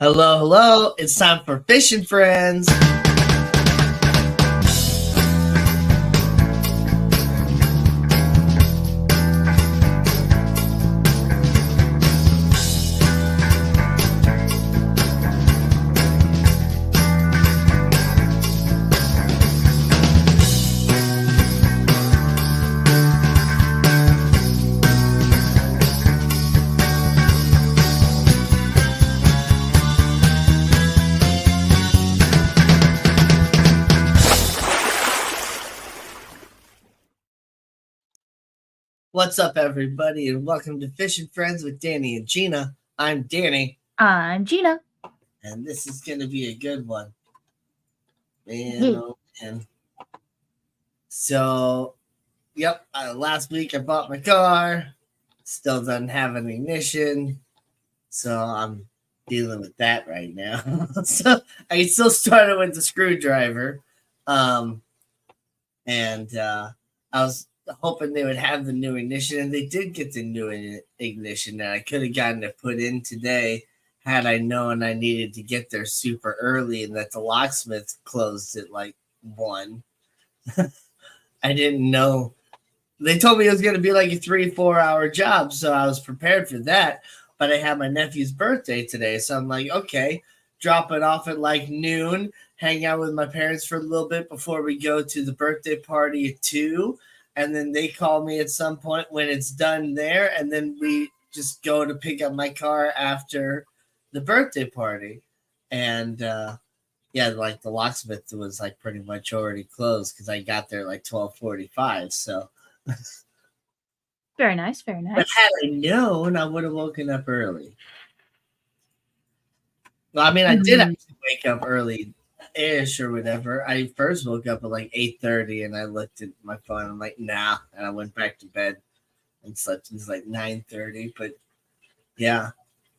Hello, hello. It's time for Fishing Friends. What's up, everybody, and welcome to Fishing Friends with Danny and Gina. I'm Danny. I'm Gina. And this is going to be a good one. Man. So, last week I bought my car. Still doesn't have an ignition. So I'm dealing with that right now. So I still started with the screwdriver. I was hoping they would have the new ignition, and they did get the new ignition that I could have gotten it put in today had I known I needed to get there super early and that the locksmith closed at like 1. I didn't know. They told me it was going to be like a 3-4 hour job, so I was prepared for that. But I had my nephew's birthday today, so I'm like, okay, drop it off at like noon, hang out with my parents for a little bit before we go to the birthday party at 2. And then they call me at some point when it's done there. And then we just go to pick up my car after the birthday party. And like the locksmith was like pretty much already closed because I got there like 12:45. So very nice, very nice. But had I known, I would have woken up early. Well, I mean, I did actually wake up early ish or whatever. I first woke up at like 8:30 and I looked at my phone. I'm like, nah, and I went back to bed and slept. It was like 9:30. But yeah,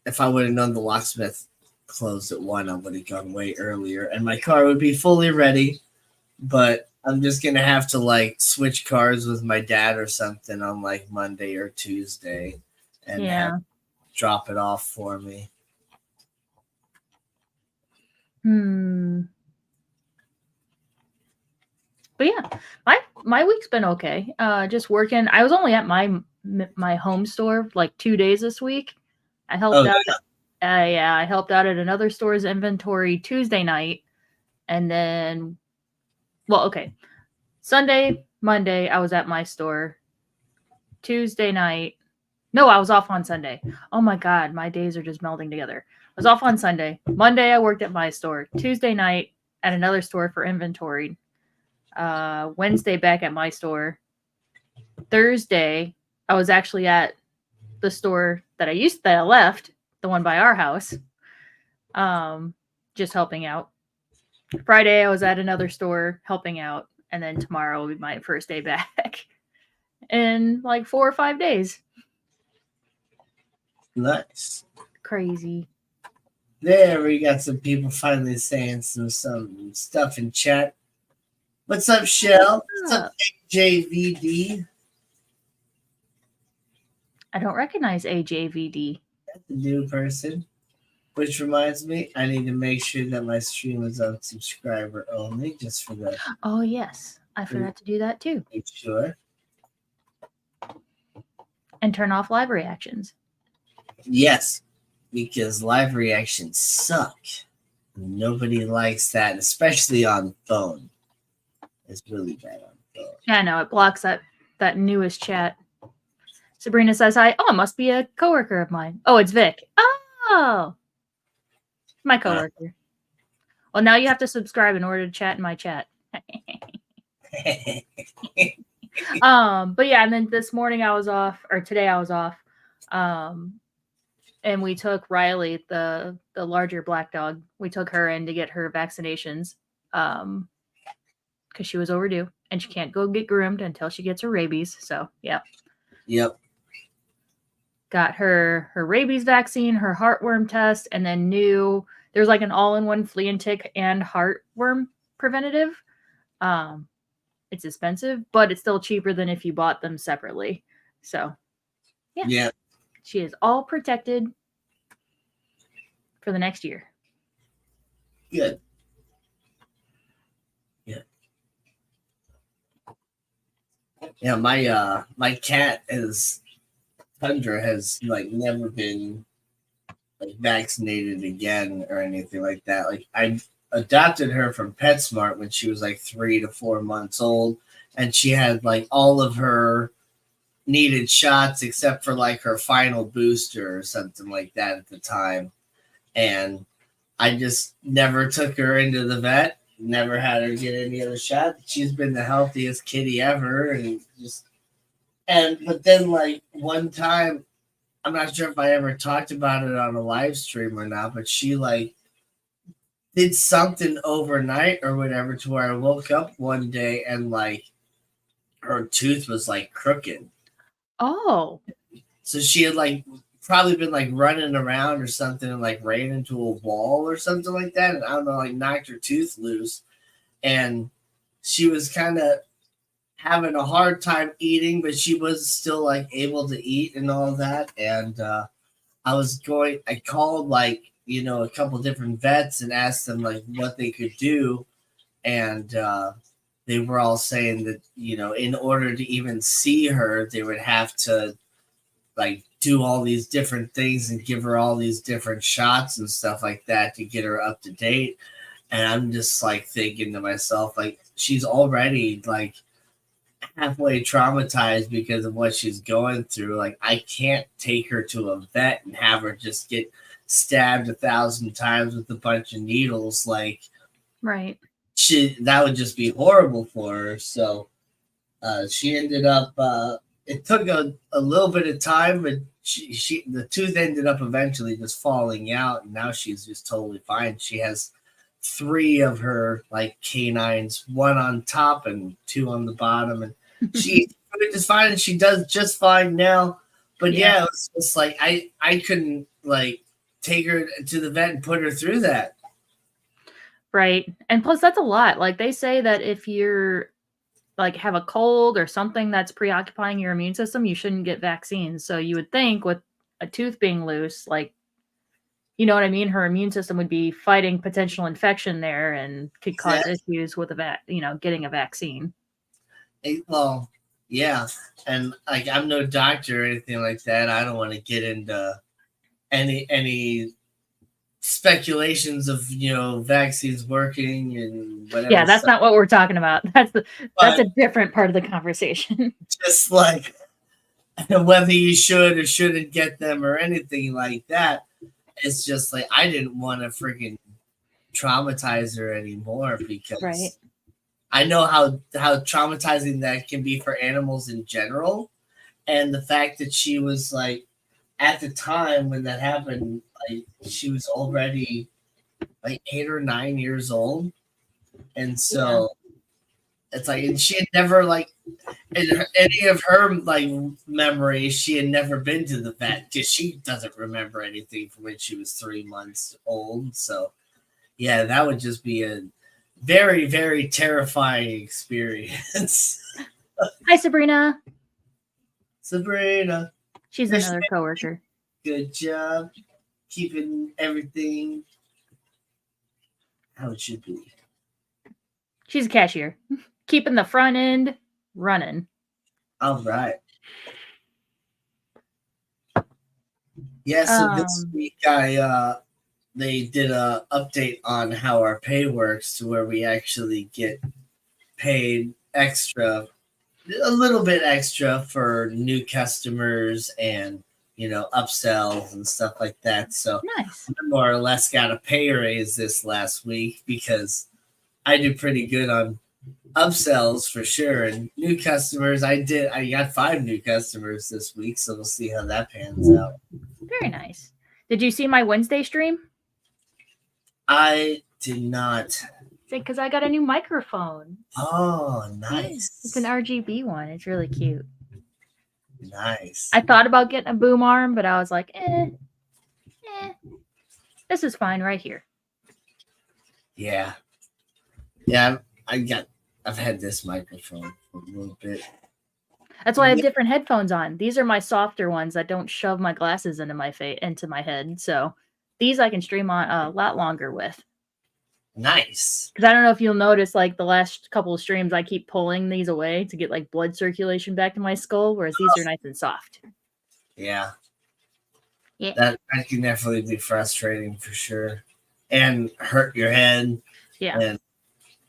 if I would have known the locksmith closed at 1, I would have gone way earlier and my car would be fully ready. But I'm just gonna have to like switch cars with my dad or something on like Monday or Tuesday and have drop it off for me. But yeah, my week's been okay. Just working. I was only at my home store like 2 days this week. I helped out. Yeah. I helped out at another store's inventory Tuesday night, and then, Sunday, Monday I was at my store. Tuesday night. No, I was off on Sunday. Oh my God, my days are just melding together. I was off on Sunday. Monday I worked at my store. Tuesday night at another store for inventory. Wednesday back at my store. Thursday I was actually at the store that I left, the one by our house, just helping out. Friday I was at another store helping out, and then tomorrow will be my first day back in like 4 or 5 days. Nice. Crazy. There, we got some people finally saying some stuff in chat. What's up, Shell? What's up, AJVD? I don't recognize AJVD. That's a new person. Which reminds me, I need to make sure that my stream is on subscriber only, just for that. Oh, yes. I forgot to do that, too. Make sure. And turn off live reactions. Yes, because live reactions suck. Nobody likes that, especially on phone. It's really bad on phone. Yeah, I know. It blocks that newest chat. Sabrina says hi. Oh, it must be a coworker of mine. Oh, it's Vic. Oh, my coworker. Well, now you have to subscribe in order to chat in my chat. But yeah, and then this morning I was off, or today I was off. And we took Riley, the larger black dog. We took her in to get her vaccinations, because she was overdue, and she can't go get groomed until she gets her rabies. So yeah. Yep. Got her rabies vaccine, her heartworm test, and then there's like an all-in-one flea and tick and heartworm preventative. It's expensive, but it's still cheaper than if you bought them separately. So yeah. She is all protected for the next year. Good. Yeah. Yeah, my cat is Tundra has like never been like vaccinated again or anything like that. Like I adopted her from PetSmart when she was like 3 to 4 months old, and she had like all of her needed shots except for like her final booster or something like that at the time. And I just never took her into the vet, never had her get any other shot. She's been the healthiest kitty ever, and just but then like one time, I'm not sure if I ever talked about it on a live stream or not, but she like did something overnight or whatever to where I woke up one day and like her tooth was like crooked. Oh. So she had like probably been like running around or something and like ran into a wall or something like that. And I don't know, like knocked her tooth loose. And she was kind of having a hard time eating, but she was still like able to eat and all that. And I called like, a couple different vets and asked them like what they could do. And they were all saying that, in order to even see her, they would have to like do all these different things and give her all these different shots and stuff like that to get her up to date. And I'm just like thinking to myself, like, she's already like halfway traumatized because of what she's going through. Like, I can't take her to a vet and have her just get stabbed 1,000 times with a bunch of needles. Like, right. That would just be horrible for her. So she ended up it took a little bit of time, but the tooth ended up eventually just falling out, and now she's just totally fine. She has 3 of her like canines, 1 on top and 2 on the bottom, and she's just fine, and she does just fine now. But yeah, it was just like I couldn't like take her to the vet and put her through that. Right. And plus that's a lot. Like they say that if you're like have a cold or something that's preoccupying your immune system, you shouldn't get vaccines. So you would think with a tooth being loose, like, you know what I mean? Her immune system would be fighting potential infection there and could cause issues with getting a vaccine. Well, yeah. And like, I'm no doctor or anything like that. I don't want to get into any speculations of vaccines working and whatever. Yeah, that's not what we're talking about. That's a different part of the conversation. Just like whether you should or shouldn't get them or anything like that. It's just like I didn't want to freaking traumatize her anymore because I know how traumatizing that can be for animals in general. And the fact that she was like, at the time when that happened, like she was already like 8 or 9 years old. And so it's like, and she had never like in any of her like memories, she had never been to the vet because she doesn't remember anything from when she was 3 months old. So yeah, that would just be a very, very terrifying experience. Hi, Sabrina. Sabrina. She's another coworker. Good job keeping everything how it should be. She's a cashier. Keeping the front end running. All right. Yeah, so this week they did a update on how our pay works to where we actually get paid extra, a little bit extra for new customers and upsells and stuff like that. So nice. I more or less got a pay raise this last week because I do pretty good on upsells for sure, and new customers. I got 5 new customers this week, so we'll see how that pans out. Very nice. Did you see my Wednesday stream? I did not. Because I got a new microphone. Oh, nice. It's an RGB one. It's really cute. Nice. I thought about getting a boom arm, but I was like, this is fine right here. Yeah. I've had this microphone for a little bit. That's why I have different headphones on. These are my softer ones that don't shove my glasses into my head. So these I can stream on a lot longer with. Nice. Because I don't know if you'll notice, like the last couple of streams, I keep pulling these away to get like blood circulation back to my skull, whereas these are nice and soft. Yeah. Yeah. That can definitely be frustrating for sure. And hurt your head. Yeah. And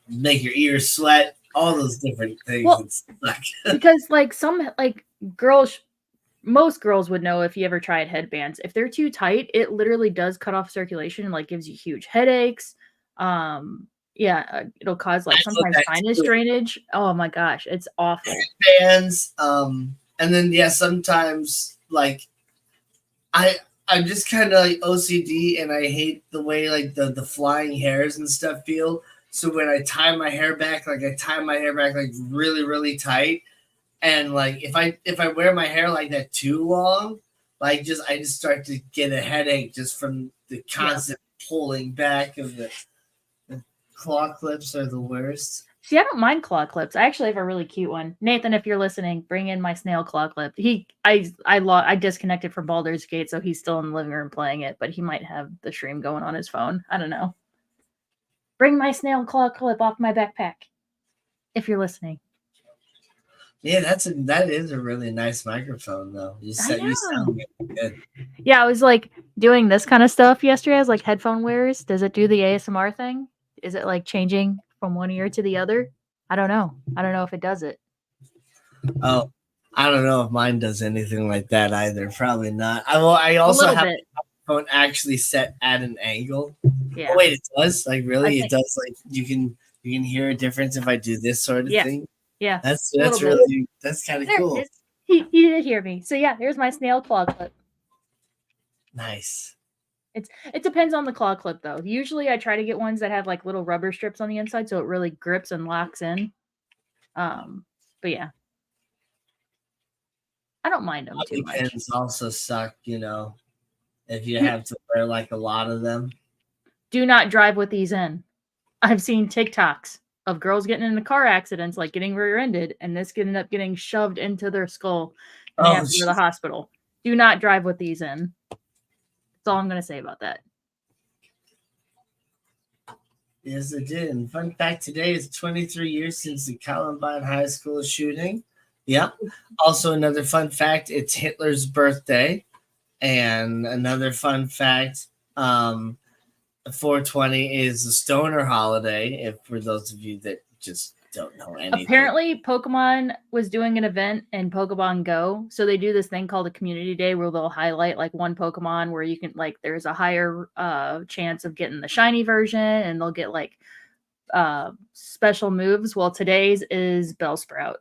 make your ears sweat. All those different things. Well, it's like because like some like girls, most girls would know if you ever tried headbands. If they're too tight, it literally does cut off circulation and like gives you huge headaches. It'll cause like sometimes sinus drainage. Oh my gosh, it's awful. Bands, and then sometimes like I'm just kind of like OCD, and I hate the way like the flying hairs and stuff feel. So when I tie my hair back, like really really tight, and like if I wear my hair like that too long, like I just start to get a headache just from the constant pulling back of the claw clips are the worst. See, I don't mind claw clips. I actually have a really cute one. Nathan, if you're listening, bring in my snail claw clip. I disconnected from Baldur's Gate, so he's still in the living room playing it, but he might have the stream going on his phone. I don't know. Bring my snail claw clip off my backpack, if you're listening. Yeah, that is a really nice microphone, though. You sound really good. Yeah, I was like doing this kind of stuff yesterday. I was like, headphone wearers, does it do the ASMR thing? Is it like changing from one ear to the other? I don't know. I don't know if it does it. Oh, I don't know if mine does anything like that either. Probably not. I also have my phone actually set at an angle. Yeah. Oh, wait, it does? Like really? It does. Like you can hear a difference if I do this sort of thing. Yeah. That's really that's kind of cool. He did hear me. So yeah, here's my snail claw clip. Nice. It depends on the claw clip though. Usually I try to get ones that have like little rubber strips on the inside so it really grips and locks in. But yeah. I don't mind them too much. Pins also suck, if you have to wear like a lot of them. Do not drive with these in. I've seen TikToks of girls getting into car accidents, like getting rear-ended, and this ended up getting shoved into their skull and they have to go to the hospital. Do not drive with these in. That's all I'm going to say about that. Yes, it did. And fun fact today is 23 years since the Columbine High School shooting. Yep. Also, another fun fact, it's Hitler's birthday. And another fun fact, 420 is the stoner holiday, if for those of you that just don't know anything. Apparently, Pokemon was doing an event in Pokemon Go. So they do this thing called a community day where they'll highlight like one Pokemon where you can like there's a higher chance of getting the shiny version, and they'll get like special moves. Well, today's is Bellsprout.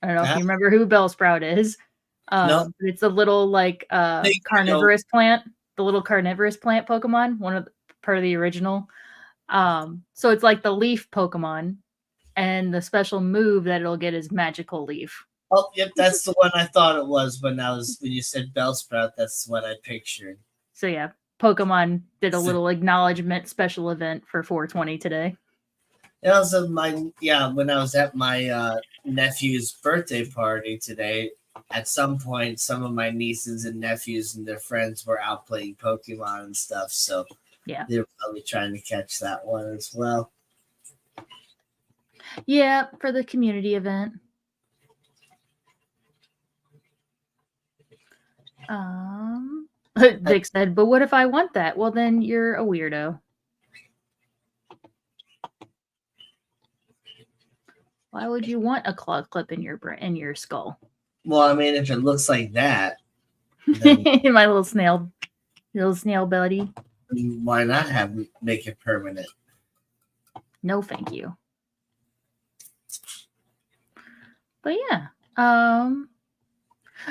I don't know if you remember who Bellsprout is. No. It's a little like carnivorous plant, the little carnivorous plant Pokemon, part of the original. So it's like the leaf Pokemon, and the special move that it'll get is Magical Leaf. Oh, yep, that's the one I thought it was when you said Bellsprout. That's what I pictured. So yeah, Pokemon did a little acknowledgement special event for 420 today. And also when I was at my nephew's birthday party today, at some point, some of my nieces and nephews and their friends were out playing Pokemon and stuff. So yeah, they were probably trying to catch that one as well. Yeah, for the community event. Vic said, but what if I want that? Well, then you're a weirdo. Why would you want a claw clip in your skull? Well, I mean, if it looks like that, my little snail buddy. Why not make it permanent? No, thank you. But yeah. Oh,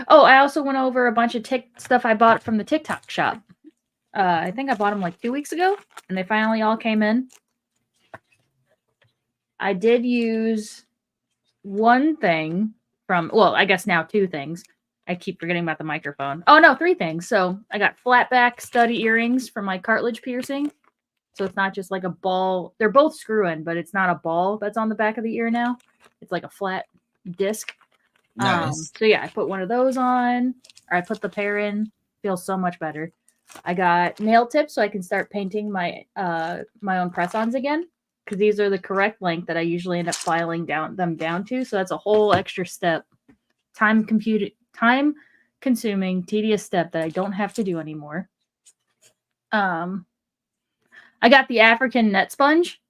I also went over a bunch of stuff I bought from the TikTok shop. I think I bought them like 2 weeks ago, and they finally all came in. I did use one thing I guess now 2 things. I keep forgetting about the microphone. Oh, no, 3 things. So I got flat back study earrings for my cartilage piercing. So it's not just like a ball. They're both screw-in, but it's not a ball that's on the back of the ear now. It's like a flat disc. Nice. So yeah, I put one of those on, or I put the pair in. Feels so much better. I got nail tips so I can start painting my my own press-ons again, because these are the correct length that I usually end up filing them down to. So that's a whole extra step, time consuming, tedious step that I don't have to do anymore. I got the African net sponge.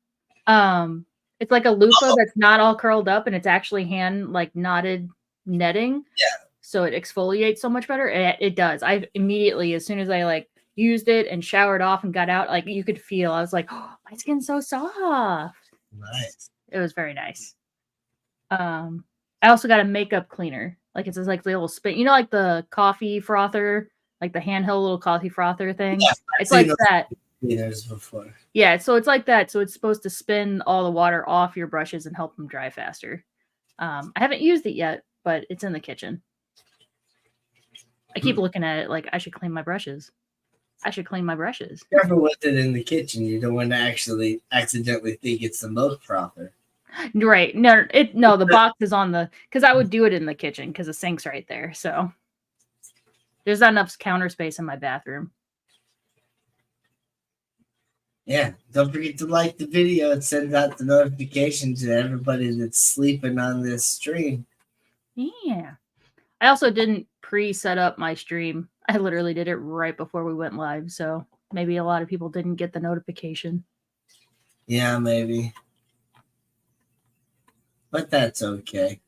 It's like a loofah that's not all curled up, and it's actually hand like knotted netting. Yeah. So it exfoliates so much better. It does. I immediately, as soon as I like used it and showered off and got out, like you could feel, I was like, oh, my skin's so soft. Nice. It was very nice. I also got a makeup cleaner. Like it's like the little spin, you know, like the coffee frother, like the handheld little coffee frother thing. Yeah, it's like that. Cleaners before. Yeah, so it's like that. So it's supposed to spin all the water off your brushes and help them dry faster. I haven't used it yet, but it's in the kitchen. I keep looking at it like I should clean my brushes. I should clean my brushes. Careful with it in the kitchen. You don't want to actually accidentally think it's the milk frother. Right. No, the box is on the, because I would do it in the kitchen because the sink's right there. So there's not enough counter space in my bathroom. Yeah. Don't forget to like the video and send out the notification to everybody that's sleeping on this stream. Yeah. I also didn't pre-set up my stream. I literally did it right before we went live. So maybe a lot of people didn't get the notification. Yeah, maybe. But that's okay.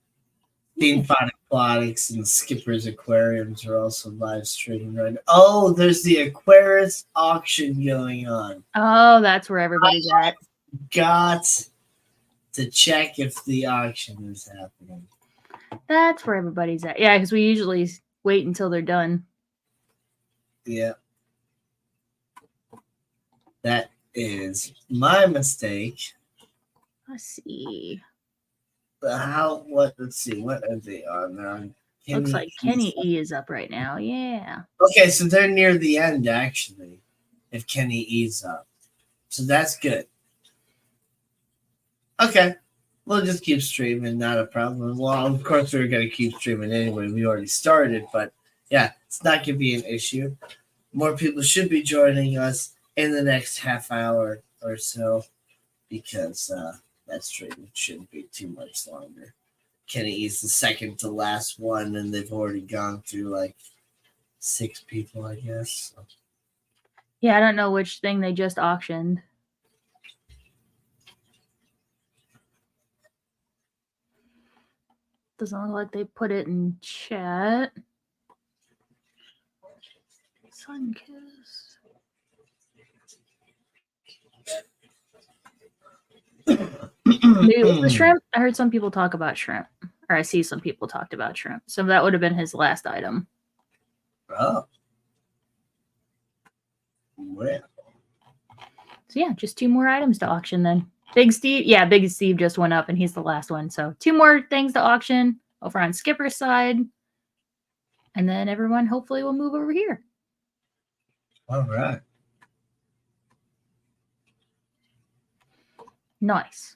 Theme Fun Aquatics and Skipper's Aquariums are also live streaming right now. Oh, there's the Aquarius auction going on. Oh, that's where everybody's at. Got to check if the auction is happening. That's where everybody's at. Yeah, because we usually wait until they're done. Yeah. That is my mistake. Let's see. Let's see, what are they on now? Looks like Kenny E is up right now. Yeah. Okay, so they're near the end, actually, if Kenny E's up. So that's good. Okay. We'll just keep streaming, not a problem. Well, of course, we're going to keep streaming anyway. We already started, but yeah, it's not going to be an issue. More people should be joining us in the next half hour or so because that stream shouldn't be too much longer. Kenny is the second to last one, and they've already gone through like 6 people, I guess. So. Yeah, I don't know which thing they just auctioned. Doesn't look like they put it in chat. Sunkiss. Maybe it was the shrimp. I heard some people talk about shrimp, or I see some people talked about shrimp. So that would have been his last item. Oh. Well. So yeah, just 2 more items to auction then. Big Steve, yeah, Big Steve just went up and he's the last one. So 2 more things to auction over on Skipper's side. And then everyone hopefully will move over here. All right. Nice.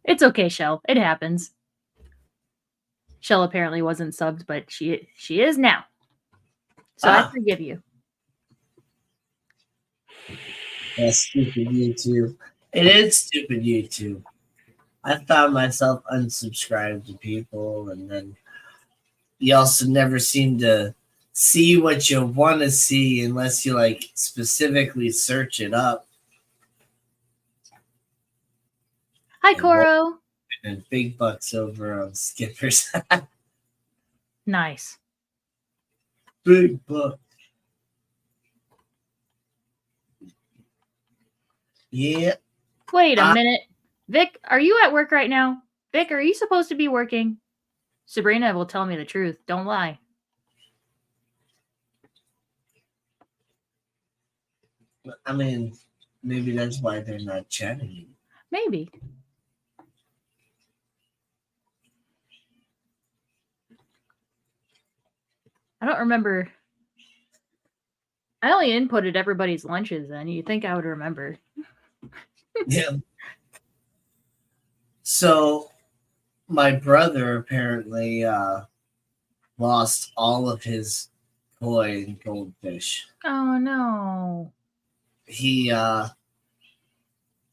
It's okay, Shell. It happens. Shell apparently wasn't subbed, but she is now. So I forgive you. That's stupid YouTube. It is stupid YouTube. I found myself unsubscribed to people, and then you also never seem to see what you want to see unless you like specifically search it up. Hi, Coro. And big bucks over on Skipper's. Nice. Big bucks. Yeah. Wait a minute. Vic, are you at work right now? Vic, are you supposed to be working? Sabrina will tell me the truth. Don't lie. I mean, maybe that's why they're not chatting. Maybe. I don't remember. I only inputted everybody's lunches then. You'd think I would remember. Yeah. So my brother apparently lost all of his koi and goldfish. Oh no. He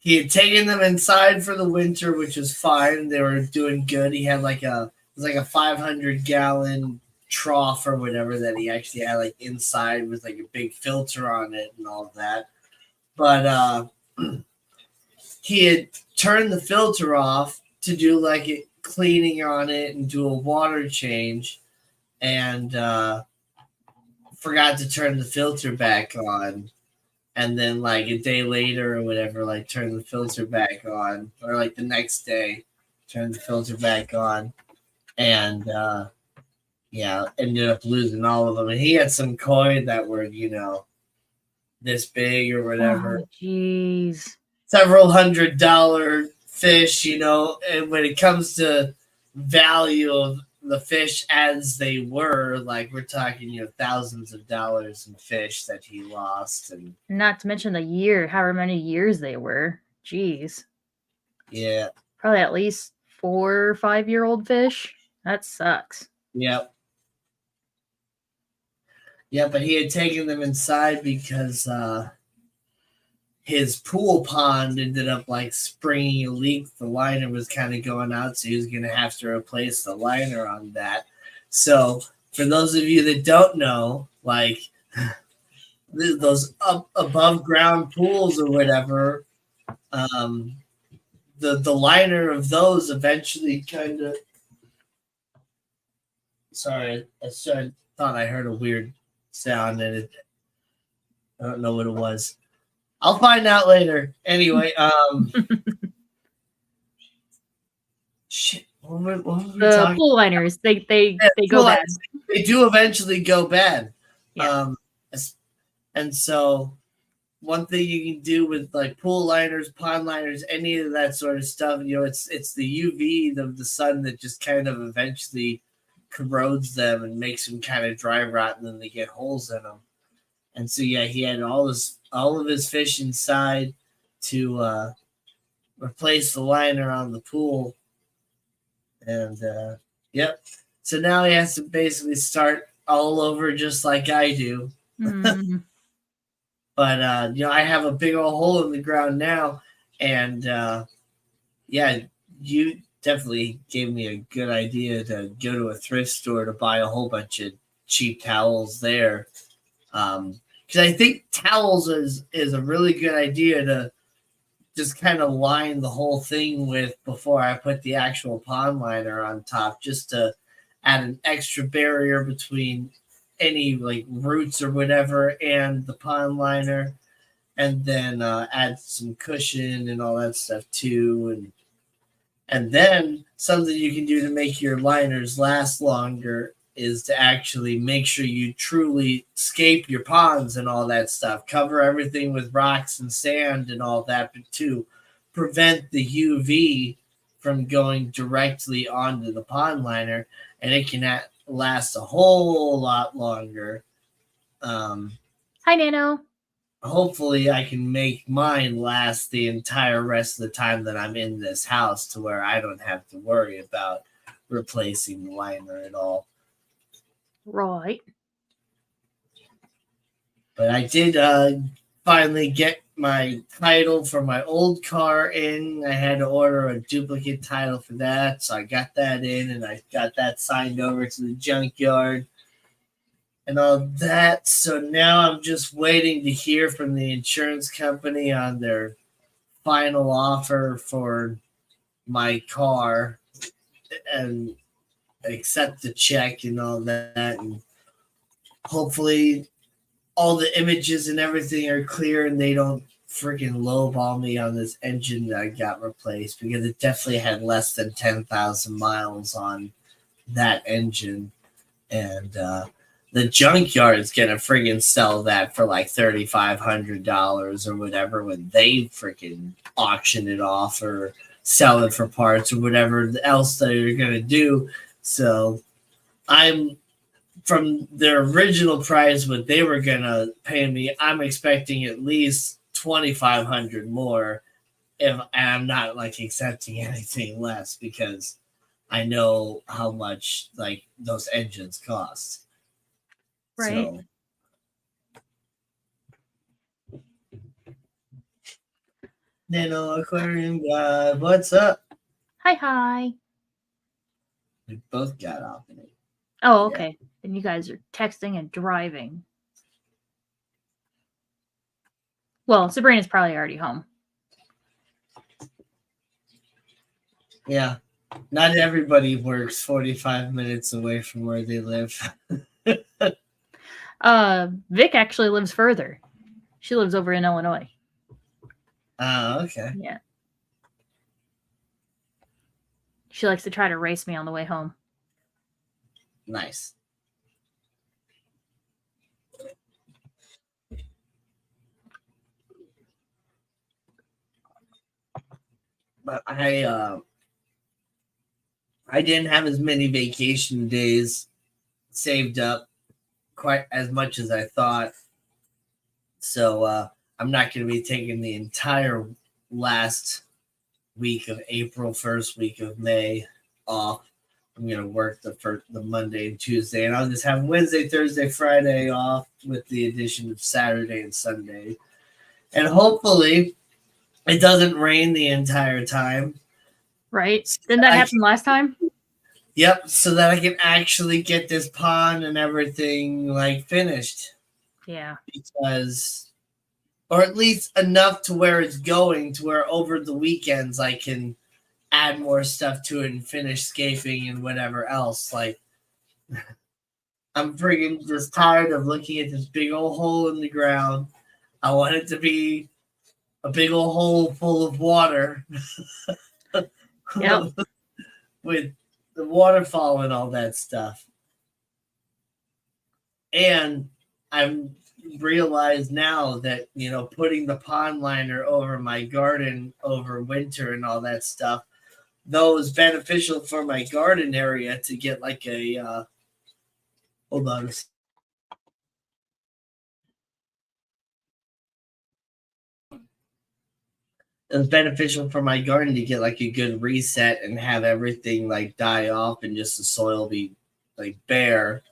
he had taken them inside for the winter, which was fine. They were doing good. He had like a it was like a 500-gallon trough or whatever that he actually had like inside with like a big filter on it and all of that. But he had turned the filter off to do like a cleaning on it and do a water change, and forgot to turn the filter back on. And then like a day later or whatever, like turn the filter back on, or like the next day, turn the filter back on, and yeah, ended up losing all of them. And he had some koi that were this big or whatever, Oh jeez. several $100 fish. And when it comes to value of the fish as they were, like we're talking thousands of dollars in fish that he lost. And Not to mention the year, however many years they were. Jeez. yeah, Probably at least 4 or 5-year-old fish. That sucks. yep. Yeah, but he had taken them inside because his pool pond ended up like springing a leak. The liner was kind of going out, so he was going to have to replace the liner on that. So, for those of you that don't know, like those up above ground pools or whatever, the liner of those eventually kind of. Sorry, I thought I heard a weird sound, and I don't know what it was. I'll find out later. Anyway, shit. What were we The talking pool liners, they Yeah, go pool bad. liners, they do eventually go bad. Yeah. And so one thing you can do with like pool liners, pond liners, any of that sort of stuff, it's the UV of the sun that just kind of eventually corrodes them and makes them kind of dry rot, and then they get holes in them. And so yeah, he had all of his fish inside to replace the liner on the pool. And yep. So now he has to basically start all over just like I do. Mm. But I have a big old hole in the ground now, and yeah, you definitely gave me a good idea to go to a thrift store to buy a whole bunch of cheap towels there. Because I think towels is a really good idea to just kind of line the whole thing with before I put the actual pond liner on top, just to add an extra barrier between any like roots or whatever and the pond liner, and then add some cushion and all that stuff too. And then something you can do to make your liners last longer is to actually make sure you truly scape your ponds and all that stuff. Cover everything with rocks and sand and all that, but to prevent the UV from going directly onto the pond liner, and it can last a whole lot longer. Hi, Nano. Hopefully I can make mine last the entire rest of the time that I'm in this house, to where I don't have to worry about replacing the liner at all. Right. But I did finally get my title for my old car in. I had to order a duplicate title for that, so I got that in, and I got that signed over to the junkyard and all that. So now I'm just waiting to hear from the insurance company on their final offer for my car and accept the check and all that. And hopefully all the images and everything are clear and they don't freaking lowball me on this engine that I got replaced, because it definitely had less than 10,000 miles on that engine. And the junkyard is gonna friggin' sell that for like $3,500 or whatever when they freaking auction it off or sell it for parts or whatever else they're gonna do. So I'm, from their original price, what they were gonna pay me, I'm expecting at least $2,500 more if and I'm not like accepting anything less because I know how much like those engines cost. Right. So Nano Aquarium God, what's up? Hi. We both got off in it. Oh, Yeah. okay. And you guys are texting and driving. Well, Sabrina's probably already home. Yeah. Not everybody works 45 minutes away from where they live. Vic actually lives further. She lives over in Illinois. Oh, okay. Yeah. She likes to try to race me on the way home. Nice. But I didn't have as many vacation days saved up quite as much as I thought. So I'm not going to be taking the entire last week of April, first week of May off. I'm going to work the Monday and Tuesday, and I'll just have Wednesday, Thursday, Friday off with the addition of Saturday and Sunday. And hopefully it doesn't rain the entire time. Right? Didn't that happen last time? Yep, so that I can actually get this pond and everything like finished. Yeah. Because, or at least enough to where it's going to where over the weekends I can add more stuff to it and finish scaping and whatever else. Like, I'm freaking just tired of looking at this big old hole in the ground. I want it to be a big old hole full of water. Yep. With the waterfall and all that stuff. And I've realized now that, putting the pond liner over my garden over winter and all that stuff, though is beneficial for my garden area to get like a, hold on. It was beneficial for my garden to get like a good reset and have everything like die off and just the soil be like bare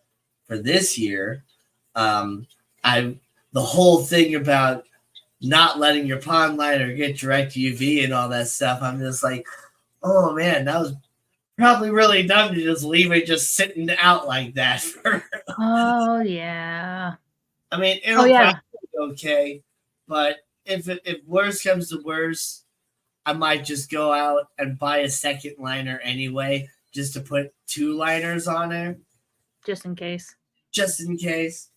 for this year. I the whole thing about not letting your pond liner get direct UV and all that stuff. I'm just like, oh man, that was probably really dumb to just leave it just sitting out like that. Oh yeah. I mean, it'll probably be okay, but if worse comes to worse, I might just go out and buy a second liner anyway, just to put 2 liners on there. Just in case. Just in case.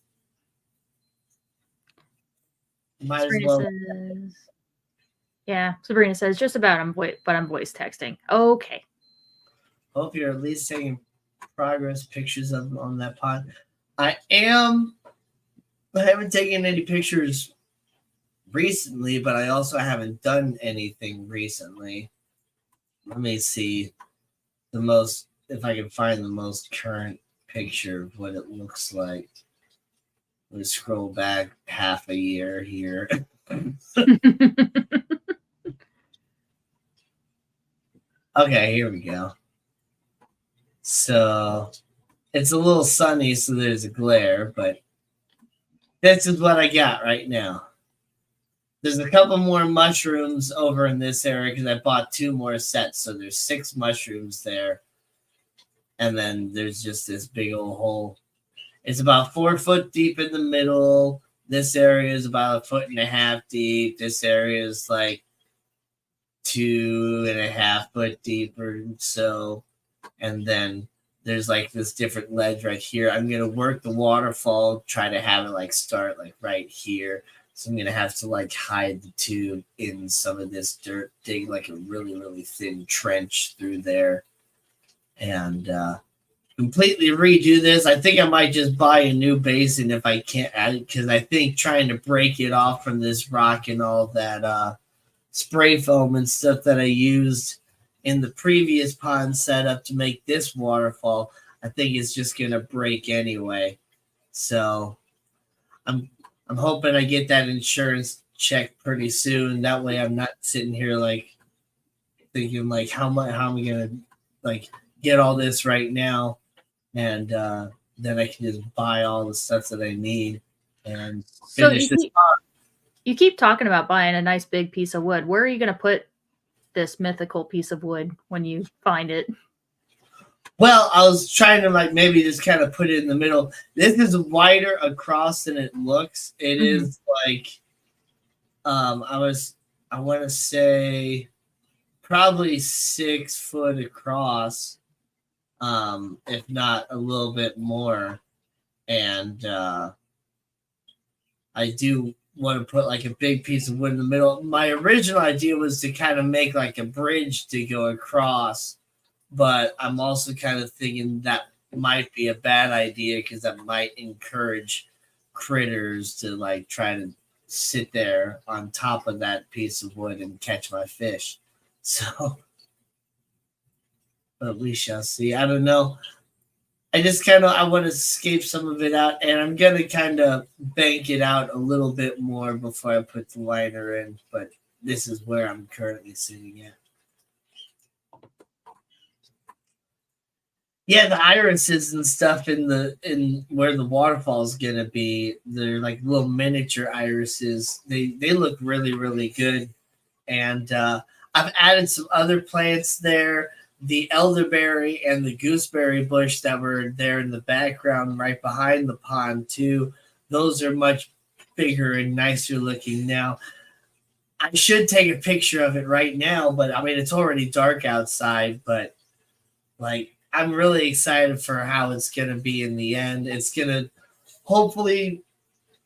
Might Sabrina as well. says, yeah, Sabrina says just about but I'm voice texting. Okay. Hope you're at least taking progress pictures of on that pond. I am. I haven't taken any pictures recently, but I also haven't done anything recently. Let me see if I can find the most current picture of what it looks like. Let's scroll back half a year here. Okay, here we go. So it's a little sunny, so there's a glare, but this is what I got right now. There's a couple more mushrooms over in this area because I bought 2 more sets, so there's 6 mushrooms there. And then there's just this big old hole. It's about 4 foot deep in the middle. This area is about 1.5 foot deep. This area is like 2.5 foot deep or so. And then there's like this different ledge right here. I'm gonna work the waterfall, try to have it like start like right here. So I'm gonna have to like hide the tube in some of this dirt, dig like a really, really thin trench through there, and completely redo this. I think I might just buy a new basin if I can't, because I think trying to break it off from this rock and all that spray foam and stuff that I used in the previous pond setup to make this waterfall, I think it's just gonna break anyway. So I'm hoping I get that insurance check pretty soon. That way I'm not sitting here like thinking like how am I gonna like get all this right now, and then I can just buy all the stuff that I need and So finish this. you keep talking about buying a nice big piece of wood. Where are you going to put this mythical piece of wood when you find it? Well, I was trying to like maybe just kind of put it in the middle. This is wider across than it looks. It is like I want to say probably 6 foot across, if not a little bit more. And I do want to put like a big piece of wood in the middle. My original idea was to kind of make like a bridge to go across, but I'm also kind of thinking that might be a bad idea because that might encourage critters to like try to sit there on top of that piece of wood and catch my fish. So, but we shall see. I don't know. I just kind of I want to escape some of it out, and I'm gonna kind of bank it out a little bit more before I put the liner in. But this is where I'm currently sitting at. Yeah, the irises and stuff in where the waterfall is gonna be, they're like little miniature irises. They look really good, and I've added some other plants there. The elderberry and the gooseberry bush that were there in the background, right behind the pond too. Those are much bigger and nicer looking now. I should take a picture of it right now, but I mean it's already dark outside. But like I'm really excited for how it's going to be in the end. It's going to hopefully,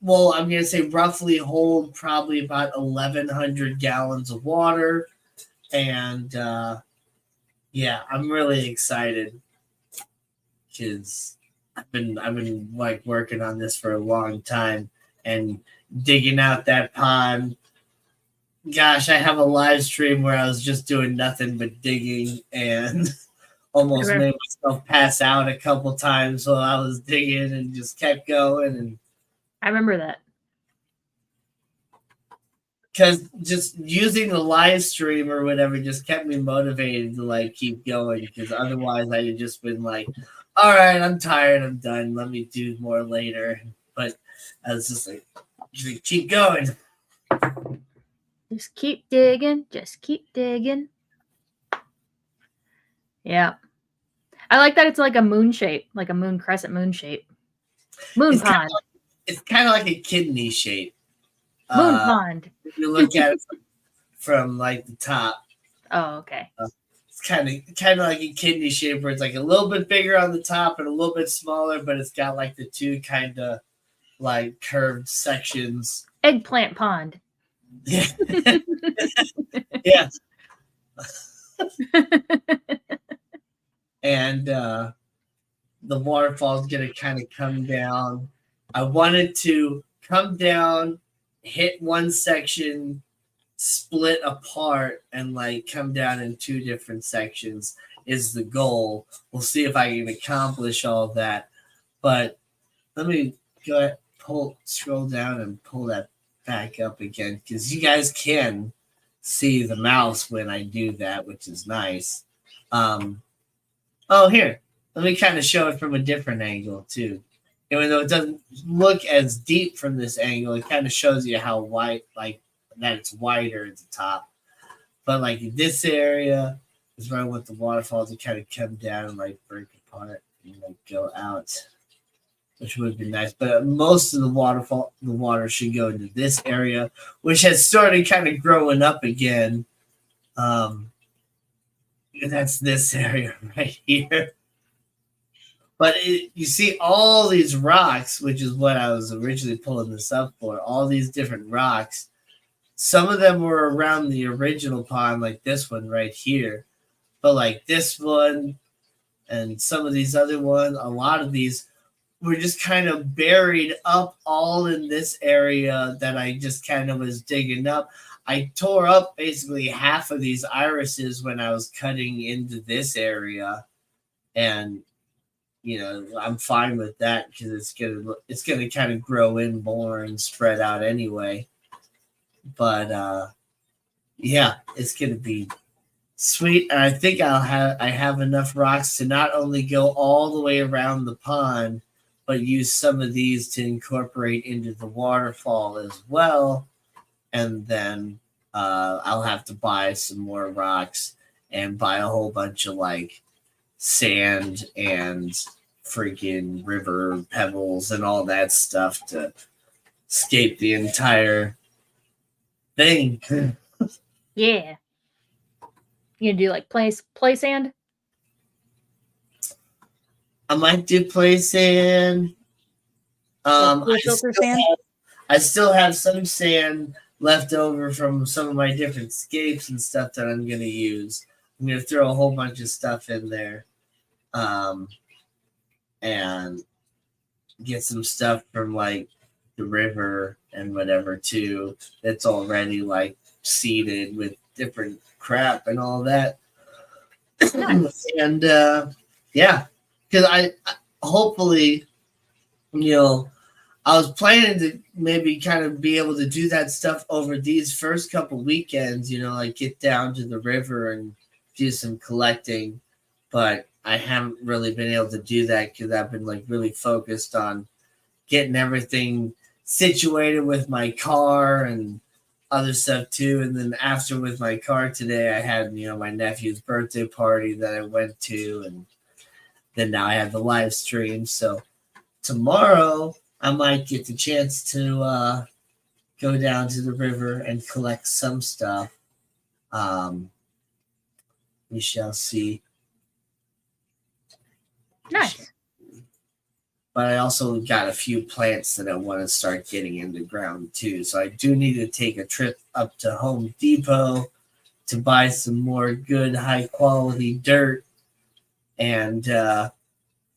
well, I'm going to say roughly hold probably about 1,100 gallons of water. And yeah, I'm really excited because I've been like working on this for a long time and digging out that pond. Gosh, I have a live stream where I was just doing nothing but digging and almost made myself pass out a couple times while I was digging and just kept going. And I remember that. Because just using the live stream or whatever just kept me motivated to like keep going. Because otherwise, I had just been like, "All right, I'm tired. I'm done. Let me do more later." But I was just like, "Keep going. Just keep digging. Just keep digging." Yeah. I like that it's like a moon shape, like a moon crescent moon shape. Moon pond. It's kind of like a kidney shape. Moon pond. If you look at it from like the top. Oh, okay. It's kind of like a kidney shape where it's like a little bit bigger on the top and a little bit smaller, but it's got like the two kind of like curved sections. Eggplant pond. Yeah. Yeah. And the waterfall is going to kind of come down. I wanted to come down, hit one section, split apart, and like come down in two different sections is the goal. We'll see if I can accomplish all of that. But let me go ahead, scroll down and pull that back up again because you guys can see the mouse when I do that, which is nice. Oh, here. Let me kind of show it from a different angle too. Even though it doesn't look as deep from this angle, it kind of shows you how wide, like that it's wider at the top. But like this area is where I want the waterfall to kind of come down and like break apart and like go out, which would be nice. But most of the water should go into this area, which has started kind of growing up again. That's this area right here. But you see all these rocks, which is what I was originally pulling this up for, all these different rocks. Some of them were around the original pond, like this one right here. But like this one and some of these other ones, a lot of these were just kind of buried up all in this area that I just kind of was digging up. I tore up basically half of these irises when I was cutting into this area. And you know, I'm fine with that because it's gonna kind of grow in more and spread out anyway. But yeah, it's gonna be sweet. And I think I have enough rocks to not only go all the way around the pond, but use some of these to incorporate into the waterfall as well. And then I'll have to buy some more rocks and buy a whole bunch of like sand and freaking river pebbles and all that stuff to escape the entire thing. Yeah. You gonna do like play sand? I might do play sand. Like pool filter sand? I still have some sand left over from some of my different scapes and stuff that I'm gonna use. I'm gonna throw a whole bunch of stuff in there, and get some stuff from like the river and whatever too. That's already like seeded with different crap and all that. Nice. And yeah, because I hopefully, you know, I was planning to maybe kind of be able to do that stuff over these first couple weekends, like get down to the river and do some collecting. But I haven't really been able to do that because I've been like really focused on getting everything situated with my car and other stuff too. And then after with my car today, I had, my nephew's birthday party that I went to. And then now I have the live stream. So tomorrow I might get the chance to go down to the river and collect some stuff. We shall see. Nice. But I also got a few plants that I want to start getting in the ground too. So I do need to take a trip up to Home Depot to buy some more good, high quality dirt and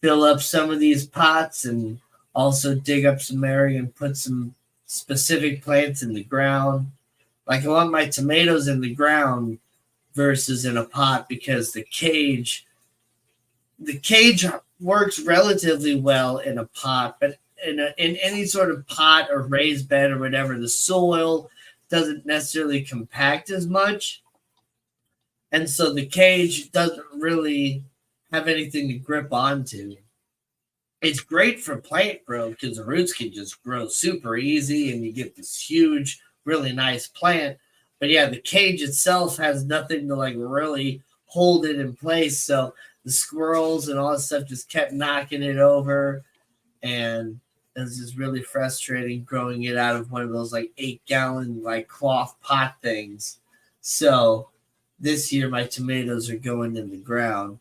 fill up some of these pots and also dig up some area and put some specific plants in the ground. Like I want my tomatoes in the ground versus in a pot because the cage works relatively well in a pot, but in any sort of pot or raised bed or whatever, the soil doesn't necessarily compact as much. And so the cage doesn't really have anything to grip onto. It's great for plant growth because the roots can just grow super easy and you get this huge, really nice plant. But yeah, the cage itself has nothing to like really hold it in place. So the squirrels and all that stuff just kept knocking it over. And it was just really frustrating growing it out of one of those like 8-gallon like cloth pot things. So this year my tomatoes are going in the ground.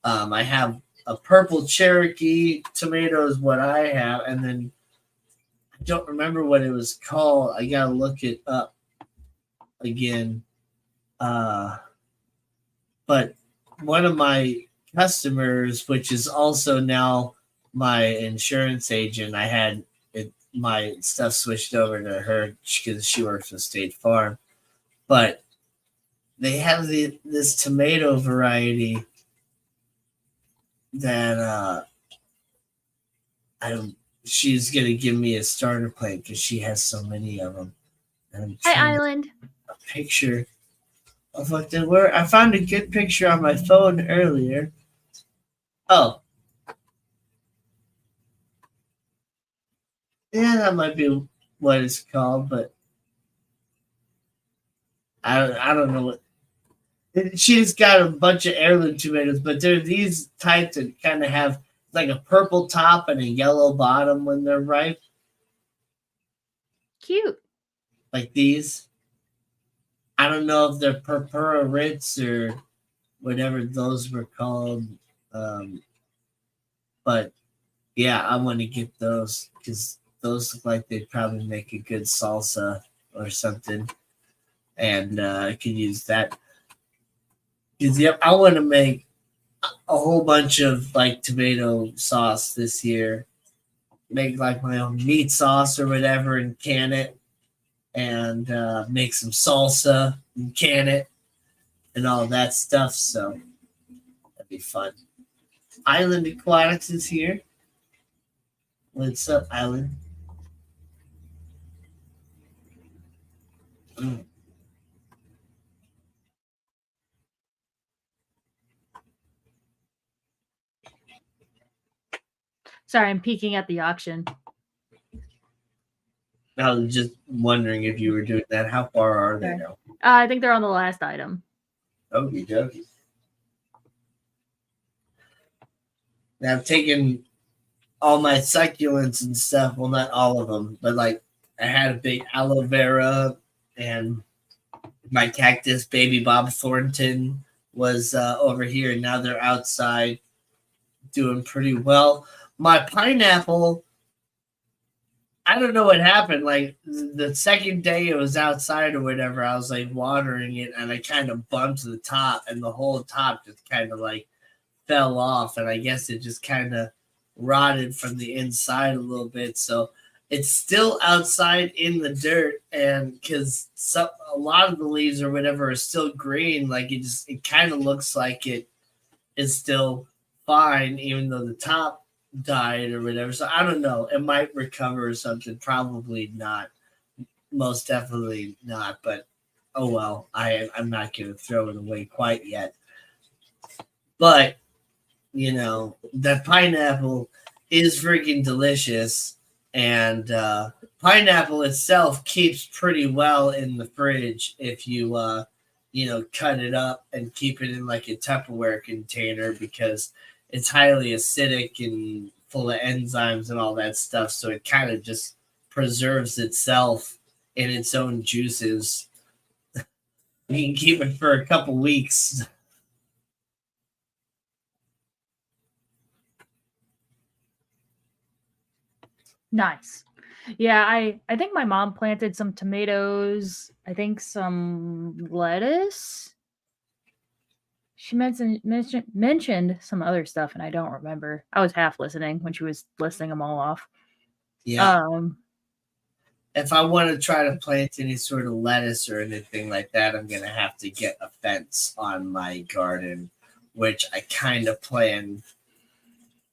I have a purple Cherokee tomato is what I have, and then I don't remember what it was called. I gotta look it up again. But one of my customers, which is also now my insurance agent, I had my stuff switched over to her because she works with State Farm. But they have this tomato variety that she's gonna give me a starter plant because she has so many of them. And Hi, Island. A picture of what they were. I found a good picture on my phone earlier. Oh, yeah, that might be what it's called, but I don't know what. She's got a bunch of heirloom tomatoes, but they're these types that kind of have like a purple top and a yellow bottom when they're ripe. Cute. Like these. I don't know if they're purpura Ritz or whatever those were called. But yeah, I want to get those because those look like they'd probably make a good salsa or something. And I could use that. Because, yep, I want to make a whole bunch of like tomato sauce this year. Make like my own meat sauce or whatever and can it. And make some salsa and can it and all that stuff. So that'd be fun. Island Aquatics is here. What's up, Island? Mm. Sorry, I'm peeking at the auction. I was just wondering if you were doing that. How far are they Sorry. now? I think they're on the last item. Okie dokie. Now, I've taken all my succulents and stuff. Well, not all of them, but like I had a big aloe vera, and my cactus, baby Bob Thornton, was over here, and now they're outside doing pretty well. My pineapple, I don't know what happened. Like the second day it was outside or whatever, I was like watering it, and I kind of bumped the top, and the whole top just kind of like fell off, and I guess it just kind of rotted from the inside a little bit. So it's still outside in the dirt, and because a lot of the leaves or whatever are still green, like it kind of looks like it is still fine, even though the top died or whatever. So I don't know. It might recover or something. Probably not. Most definitely not. But oh well. I'm not going to throw it away quite yet. But the pineapple is freaking delicious, and pineapple itself keeps pretty well in the fridge if you cut it up and keep it in like a Tupperware container, because it's highly acidic and full of enzymes and all that stuff, so it kind of just preserves itself in its own juices. You can keep it for a couple weeks. Nice. Yeah, I think my mom planted some tomatoes, I think some lettuce. She mentioned some other stuff, and I don't remember. I was half listening when she was listing them all off. Yeah. If I want to try to plant any sort of lettuce or anything like that, I'm going to have to get a fence on my garden, which I kind of plan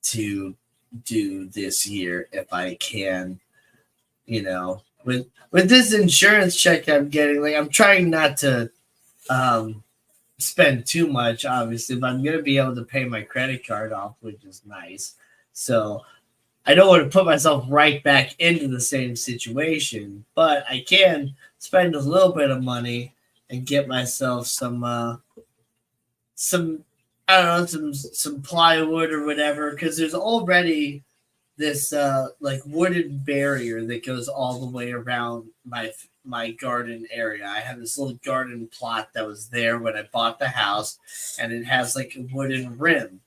to do this year if I can. With this insurance check I'm getting, like I'm trying not to spend too much, obviously, but I'm going to be able to pay my credit card off, which is nice. So I don't want to put myself right back into the same situation, but I can spend a little bit of money and get myself some I don't know, some plywood or whatever, because there's already this like wooden barrier that goes all the way around my garden area. I have this little garden plot that was there when I bought the house, and it has like a wooden rim.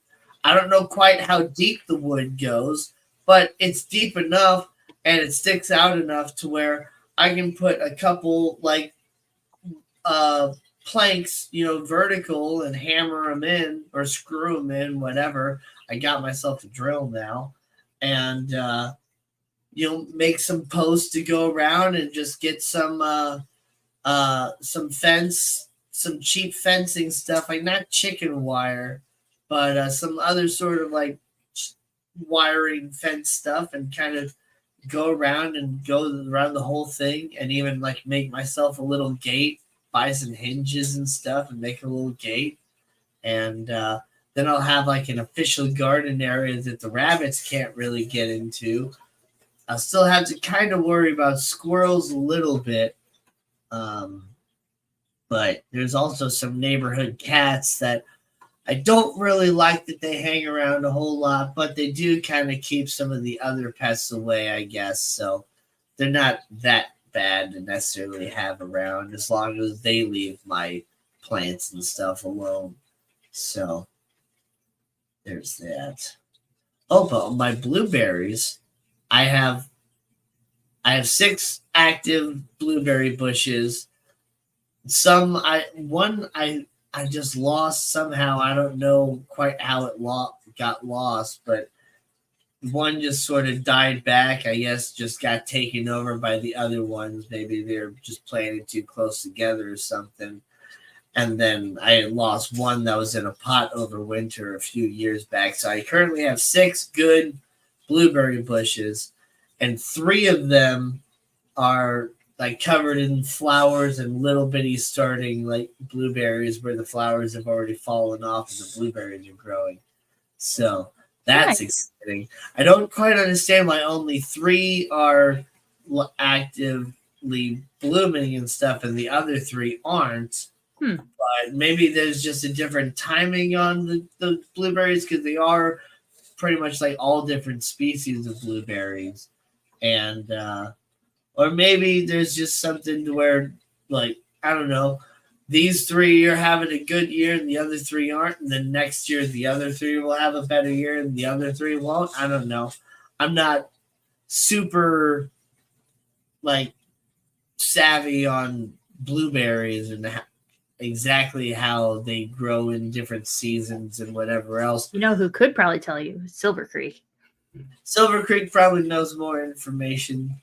I don't know quite how deep the wood goes, but it's deep enough and it sticks out enough to where I can put a couple like planks, vertical, and hammer them in or screw them in, whatever. I got myself a drill now, and make some posts to go around and just get some fence, some cheap fencing stuff, like not chicken wire, but some other sort of like wiring fence stuff, and kind of go around and go around the whole thing, and even like make myself a little gate, buy some hinges and stuff, and make a little gate, and then I'll have like an official garden area that the rabbits can't really get into. I'll still have to kind of worry about squirrels a little bit, but there's also some neighborhood cats that I don't really like, that they hang around a whole lot, but they do kind of keep some of the other pests away, I guess. So they're not that bad to necessarily have around, as long as they leave my plants and stuff alone. So there's that. Oh, but my blueberries, I have 6 active blueberry bushes. I just lost somehow. I don't know quite how it got lost, but one just sort of died back. I guess just got taken over by the other ones. Maybe they're just planted too close together or something. And then I lost one that was in a pot over winter a few years back. So I currently have 6 good blueberry bushes, and 3 of them are like covered in flowers and little bitty starting like blueberries where the flowers have already fallen off and the blueberries are growing. So that's Nice. exciting. I don't quite understand why only 3 are actively blooming and stuff and the other 3 aren't. But maybe there's just a different timing on the blueberries because they are pretty much like all different species of blueberries. And or maybe there's just something to where, like, I don't know, these 3 are having a good year and the other 3 aren't, and then next year the other 3 will have a better year and the other 3 won't. I don't know. I'm not super like savvy on blueberries and exactly how they grow in different seasons and whatever else. You know who could probably tell you? Silver Creek. Silver Creek probably knows more information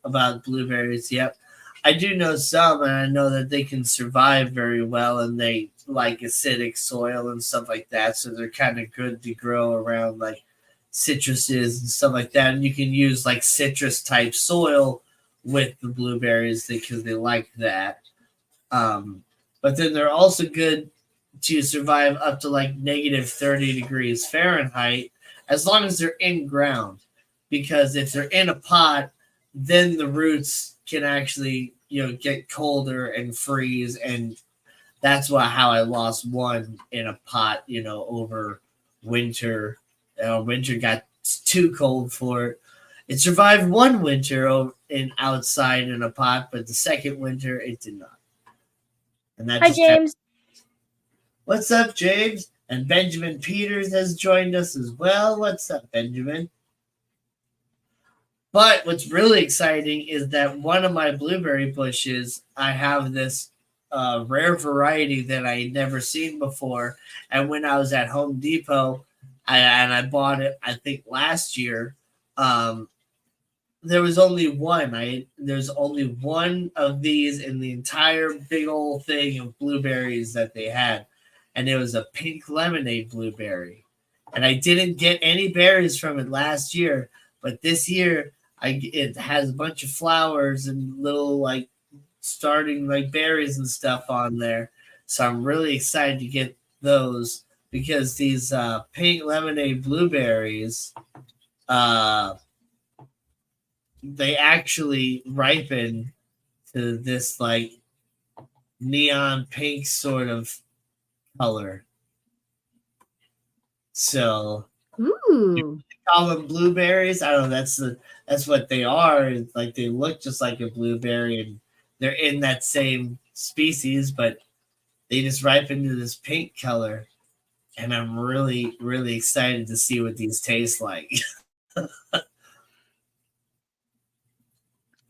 about blueberries. Yep. I do know some, and I know that they can survive very well, and they like acidic soil and stuff like that, so they're kind of good to grow around like citruses and stuff like that. And you can use like citrus type soil with the blueberries because they like that. But then they're also good to survive up to like negative 30 degrees Fahrenheit as long as they're in ground. Because if they're in a pot, then the roots can actually, get colder and freeze. And that's how I lost one in a pot, over winter. Winter got too cold for it. It survived one winter outside in a pot, but the second winter it did not. And that Hi, James. What's up, James? And Benjamin Peters has joined us as well. What's up, Benjamin? But what's really exciting is that one of my blueberry bushes, I have this rare variety that I had never seen before. And when I was at Home Depot, I bought it, I think last year. There was only one. There's only one of these in the entire big old thing of blueberries that they had, and it was a pink lemonade blueberry. And I didn't get any berries from it last year, but this year it has a bunch of flowers and little like starting like berries and stuff on there. So I'm really excited to get those because these pink lemonade blueberries, they actually ripen to this like neon pink sort of color. So Ooh. call them blueberries. I don't know. That's what they are. It's like they look just like a blueberry, and they're in that same species, but they just ripen to this pink color. And I'm really, really excited to see what these taste like. I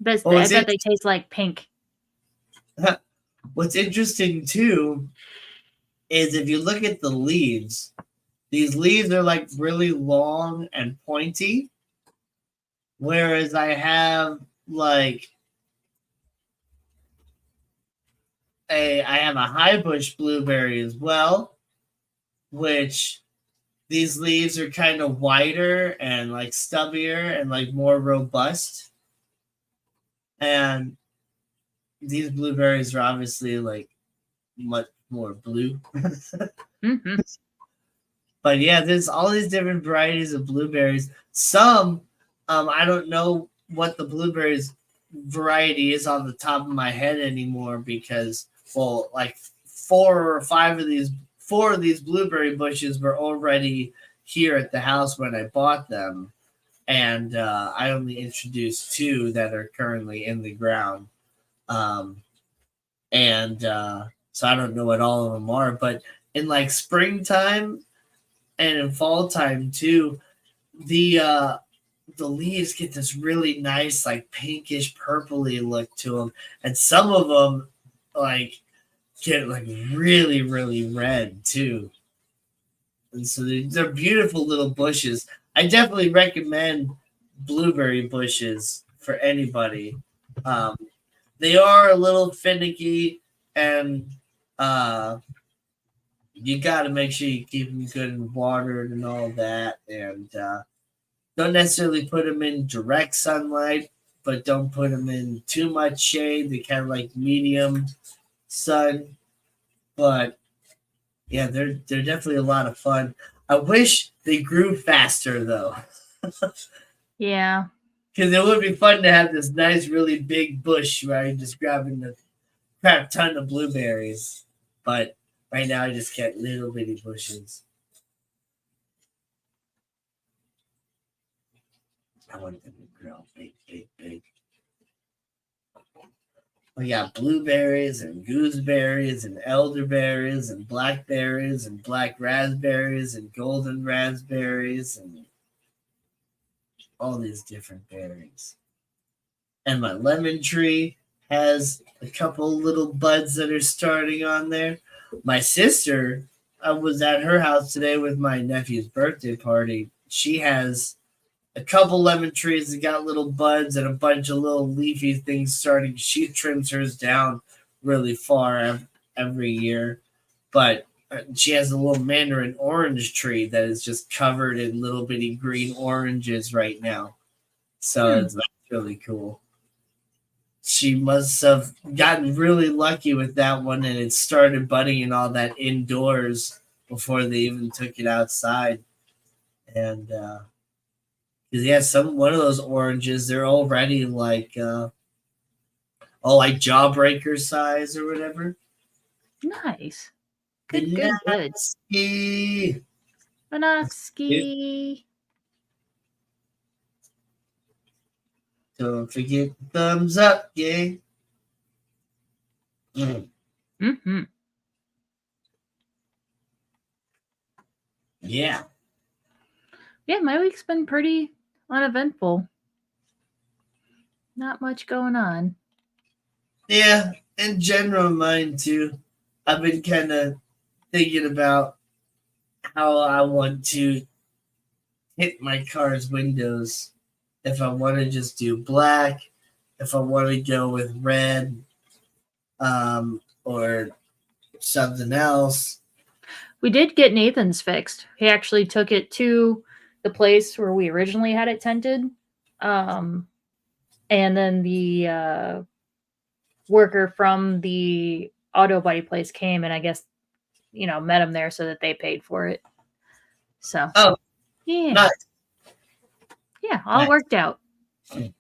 bet they taste like pink. What's interesting too is if you look at the leaves, these leaves are like really long and pointy. Whereas I have like I have a high bush blueberry as well, which these leaves are kind of wider and like stubbier and like more robust. And these blueberries are obviously like much more blue. Mm-hmm. But yeah, there's all these different varieties of blueberries. Some, I don't know what the blueberries variety is on the top of my head anymore because, well, like 4 of these blueberry bushes were already here at the house when I bought them. And I only introduced 2 that are currently in the ground. So I don't know what all of them are, but in like springtime and in fall time too, the leaves get this really nice like pinkish purpley look to them, and some of them like get like really really red too. And so they're beautiful little bushes. I definitely recommend blueberry bushes for anybody. They are a little finicky, and you got to make sure you keep them good and watered and all that, and don't necessarily put them in direct sunlight, but don't put them in too much shade. They kind of like medium sun. But yeah, they're definitely a lot of fun. I wish they grew faster though. Yeah. Because it would be fun to have this nice, really big bush where I'm just grabbing a crap ton of blueberries. But right now I just get little bitty bushes. I want them to grow big, big, big. We got blueberries and gooseberries and elderberries and blackberries and black raspberries and golden raspberries and all these different berries. And my lemon tree has a couple little buds that are starting on there. My sister, I was at her house today with my nephew's birthday party. She has a couple lemon trees that got little buds and a bunch of little leafy things starting. She trims hers down really far every year. But she has a little mandarin orange tree that is just covered in little bitty green oranges right now. So it's really cool. She must have gotten really lucky with that one, and it started budding and all that indoors before they even took it outside. And because one of those oranges, they're already like jawbreaker size or whatever. Nice. Good. Banofsky. Don't forget the thumbs up, gang. Mm-hmm. Yeah. Yeah, my week's been pretty uneventful. Not much going on. Yeah, in general, mine too. I've been kind of thinking about how I want to hit my car's windows. If I want to just do black, if I want to go with red, or something else. We did get Nathan's fixed. He actually took it to the place where we originally had it tinted. And then the worker from the auto body place came and I guess, met him there so that they paid for it. So, yeah. Nice. Yeah, all worked out. Yeah,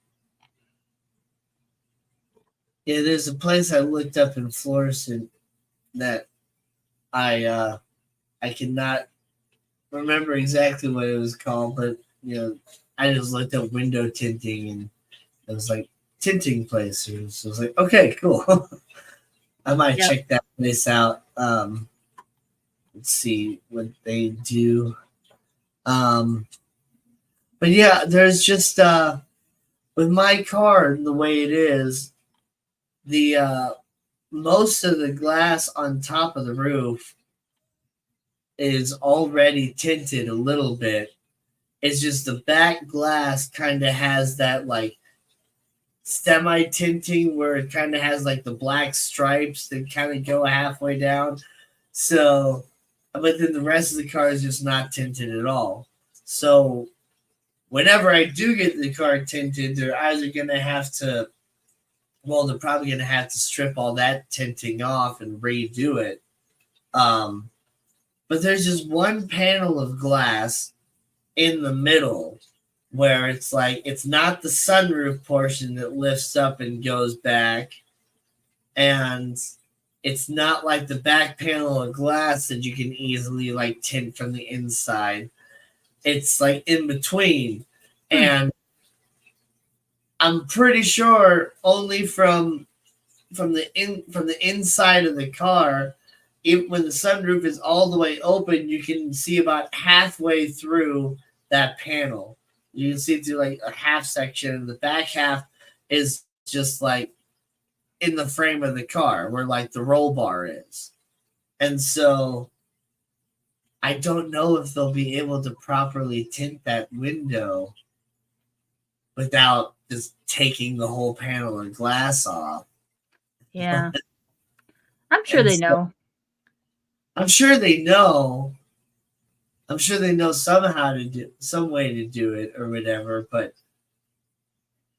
there's a place I looked up in Florissant that I cannot remember exactly what it was called, but I just looked up window tinting and it was like tinting place. So I was like, okay, cool. I might check that place out. Let's see what they do. But yeah, there's just with my car the way it is, the most of the glass on top of the roof is already tinted a little bit. It's just the back glass kind of has that like semi tinting where it kind of has like the black stripes that kind of go halfway down. So, but then the rest of the car is just not tinted at all. So, whenever I do get the car tinted, they're either going to have to, they're probably going to have to strip all that tinting off and redo it. But there's just one panel of glass in the middle where it's like it's not the sunroof portion that lifts up and goes back, and it's not like the back panel of glass that you can easily like tint from the inside. It's like in between, and I'm pretty sure only from the inside of the car, when the sunroof is all the way open, you can see about halfway through that panel. You can see through like a half section, and the back half is just like in the frame of the car where like the roll bar is. And so I don't know if they'll be able to properly tint that window without just taking the whole panel of glass off. Yeah. I'm sure they know. I'm sure they know. I'm sure they know some way to do it or whatever, but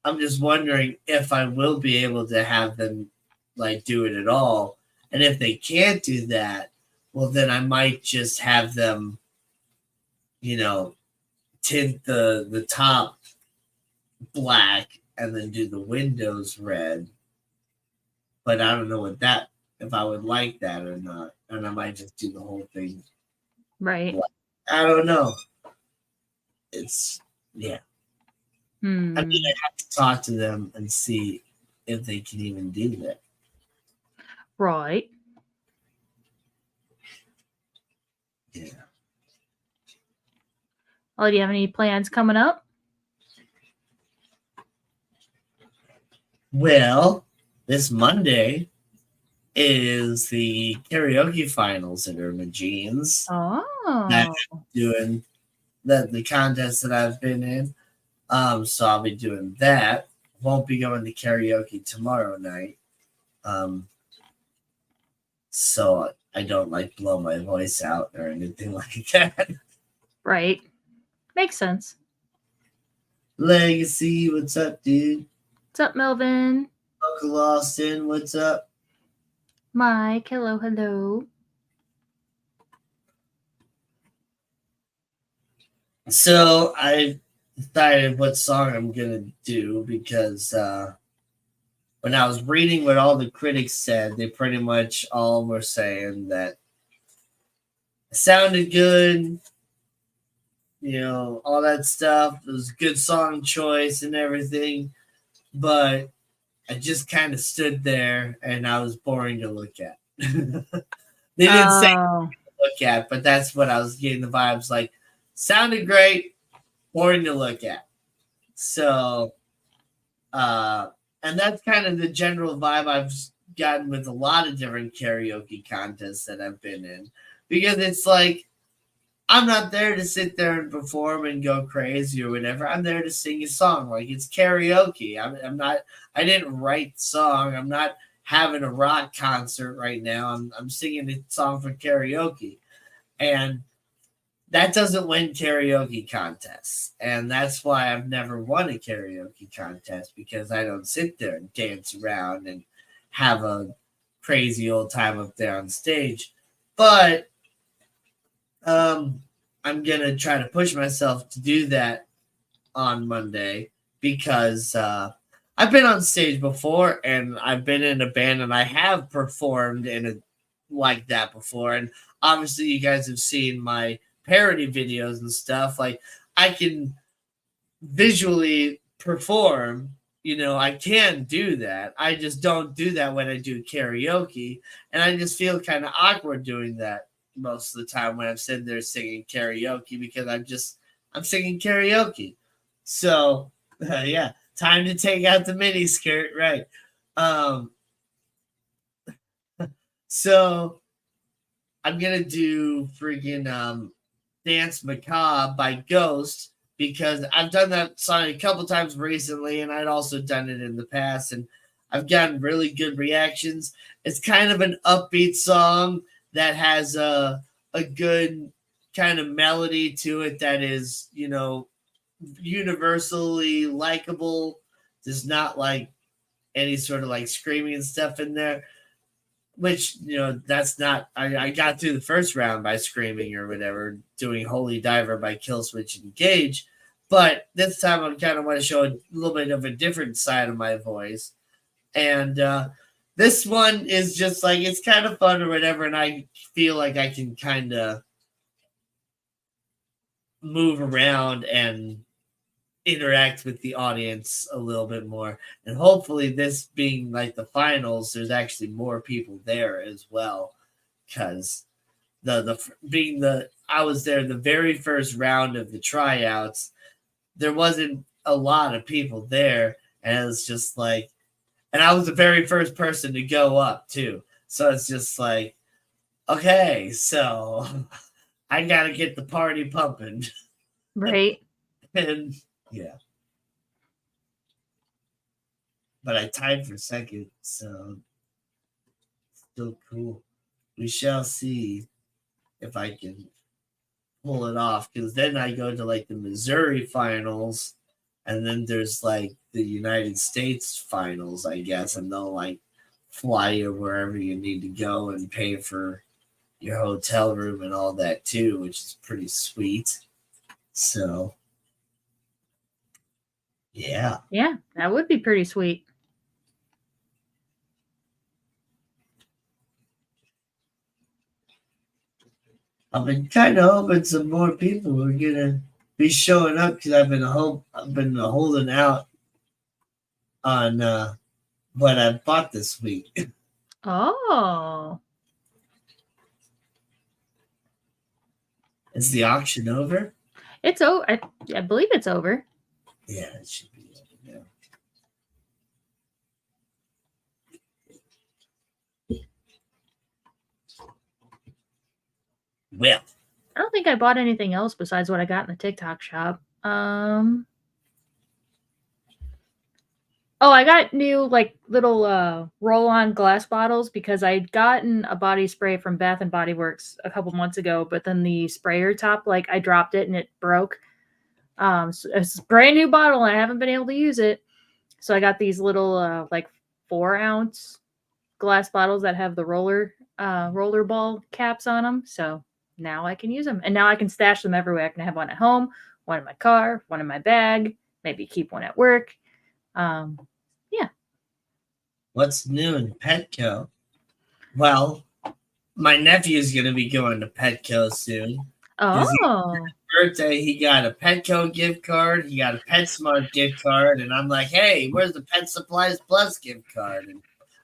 I'm just wondering if I will be able to have them like do it at all. And if they can't do that, well, then I might just have them, tint the top black and then do the windows red. But I don't know if I would like that or not. And I might just do the whole thing Right. black. I don't know. It's, yeah. I mean, I have to talk to them and see if they can even do that. Right. Yeah. Oh, do you have any plans coming up? Well, this Monday is the karaoke finals at Urban Jeans. Oh. Doing the contest that I've been in. So I'll be doing that. Won't be going to karaoke tomorrow night. So I don't like blow my voice out or anything like that. Right. Makes sense. Legacy, what's up, dude? What's up, Melvin? Uncle Austin, what's up? Mike, hello, hello. So I decided what song I'm gonna do because when I was reading what all the critics said, they pretty much all were saying that it sounded good, all that stuff. It was a good song choice and everything, but I just kind of stood there and I was boring to look at. They didn't say to look at, but that's what I was getting the vibes like. Sounded great, boring to look at. So, and that's kind of the general vibe I've gotten with a lot of different karaoke contests that I've been in, because it's like I'm not there to sit there and perform and go crazy or whatever. I'm there to sing a song. Like, it's karaoke. I'm not. I didn't write the song. I'm not having a rock concert right now. I'm singing a song for karaoke, and that doesn't win karaoke contests. And that's why I've never won a karaoke contest, because I don't sit there and dance around and have a crazy old time up there on stage. But I'm going to try to push myself to do that on Monday, because I've been on stage before and I've been in a band and I have performed in a like that before. And obviously you guys have seen my parody videos and stuff. Like, I can visually perform, I can do that. I just don't do that when I do karaoke, and I just feel kind of awkward doing that most of the time when I'm sitting there singing karaoke, because I'm singing karaoke. So yeah, time to take out the mini skirt, right? So I'm gonna do freaking Dance Macabre by Ghost, because I've done that song a couple times recently, and I'd also done it in the past, and I've gotten really good reactions. It's kind of an upbeat song that has a good kind of melody to it that is, universally likable. There's not like any sort of like screaming and stuff in there, which, that's not. I got through the first round by screaming or whatever, doing Holy Diver by Killswitch Engage, but this time I kind of want to show a little bit of a different side of my voice. And this one is just like, it's kind of fun or whatever, and I feel like I can kind of move around and interact with the audience a little bit more. And hopefully, this being like the finals, there's actually more people there as well, because I was there the very first round of the tryouts. There wasn't a lot of people there, and it was just like, and I was the very first person to go up too. So it's just like, okay, so I gotta get the party pumping. Right. And yeah. But I tied for second, so still cool. We shall see if I can pull it off, because then I go to like the Missouri finals And then there's like the United States finals, I guess, and they'll like fly you wherever you need to go and pay for your hotel room and all that too, which is pretty sweet. So, yeah. Yeah, that would be pretty sweet. I've been kind of hoping some more people were gonna be showing up because I've been holding out on what I bought this week. Oh. Is the auction over? It's over. I believe it's over. Yeah, it should be over now. Well, I don't think I bought anything else besides what I got in the TikTok shop. Oh, I got new like little roll-on glass bottles because I'd gotten a body spray from Bath and Body Works a couple months ago, but then the sprayer top, like I dropped it and it broke. So it's a brand new bottle and I haven't been able to use it. So I got these little like 4-ounce glass bottles that have the roller ball caps on them. So now I can use them, and now I can stash them everywhere. I can have one at home, one in my car, one in my bag, maybe keep one at work. Yeah. What's new in Petco? Well, my nephew is going to be going to Petco soon. Oh. Birthday, he got a Petco gift card, he got a PetSmart gift card, and I'm like, hey, where's the Pet Supplies Plus gift card? And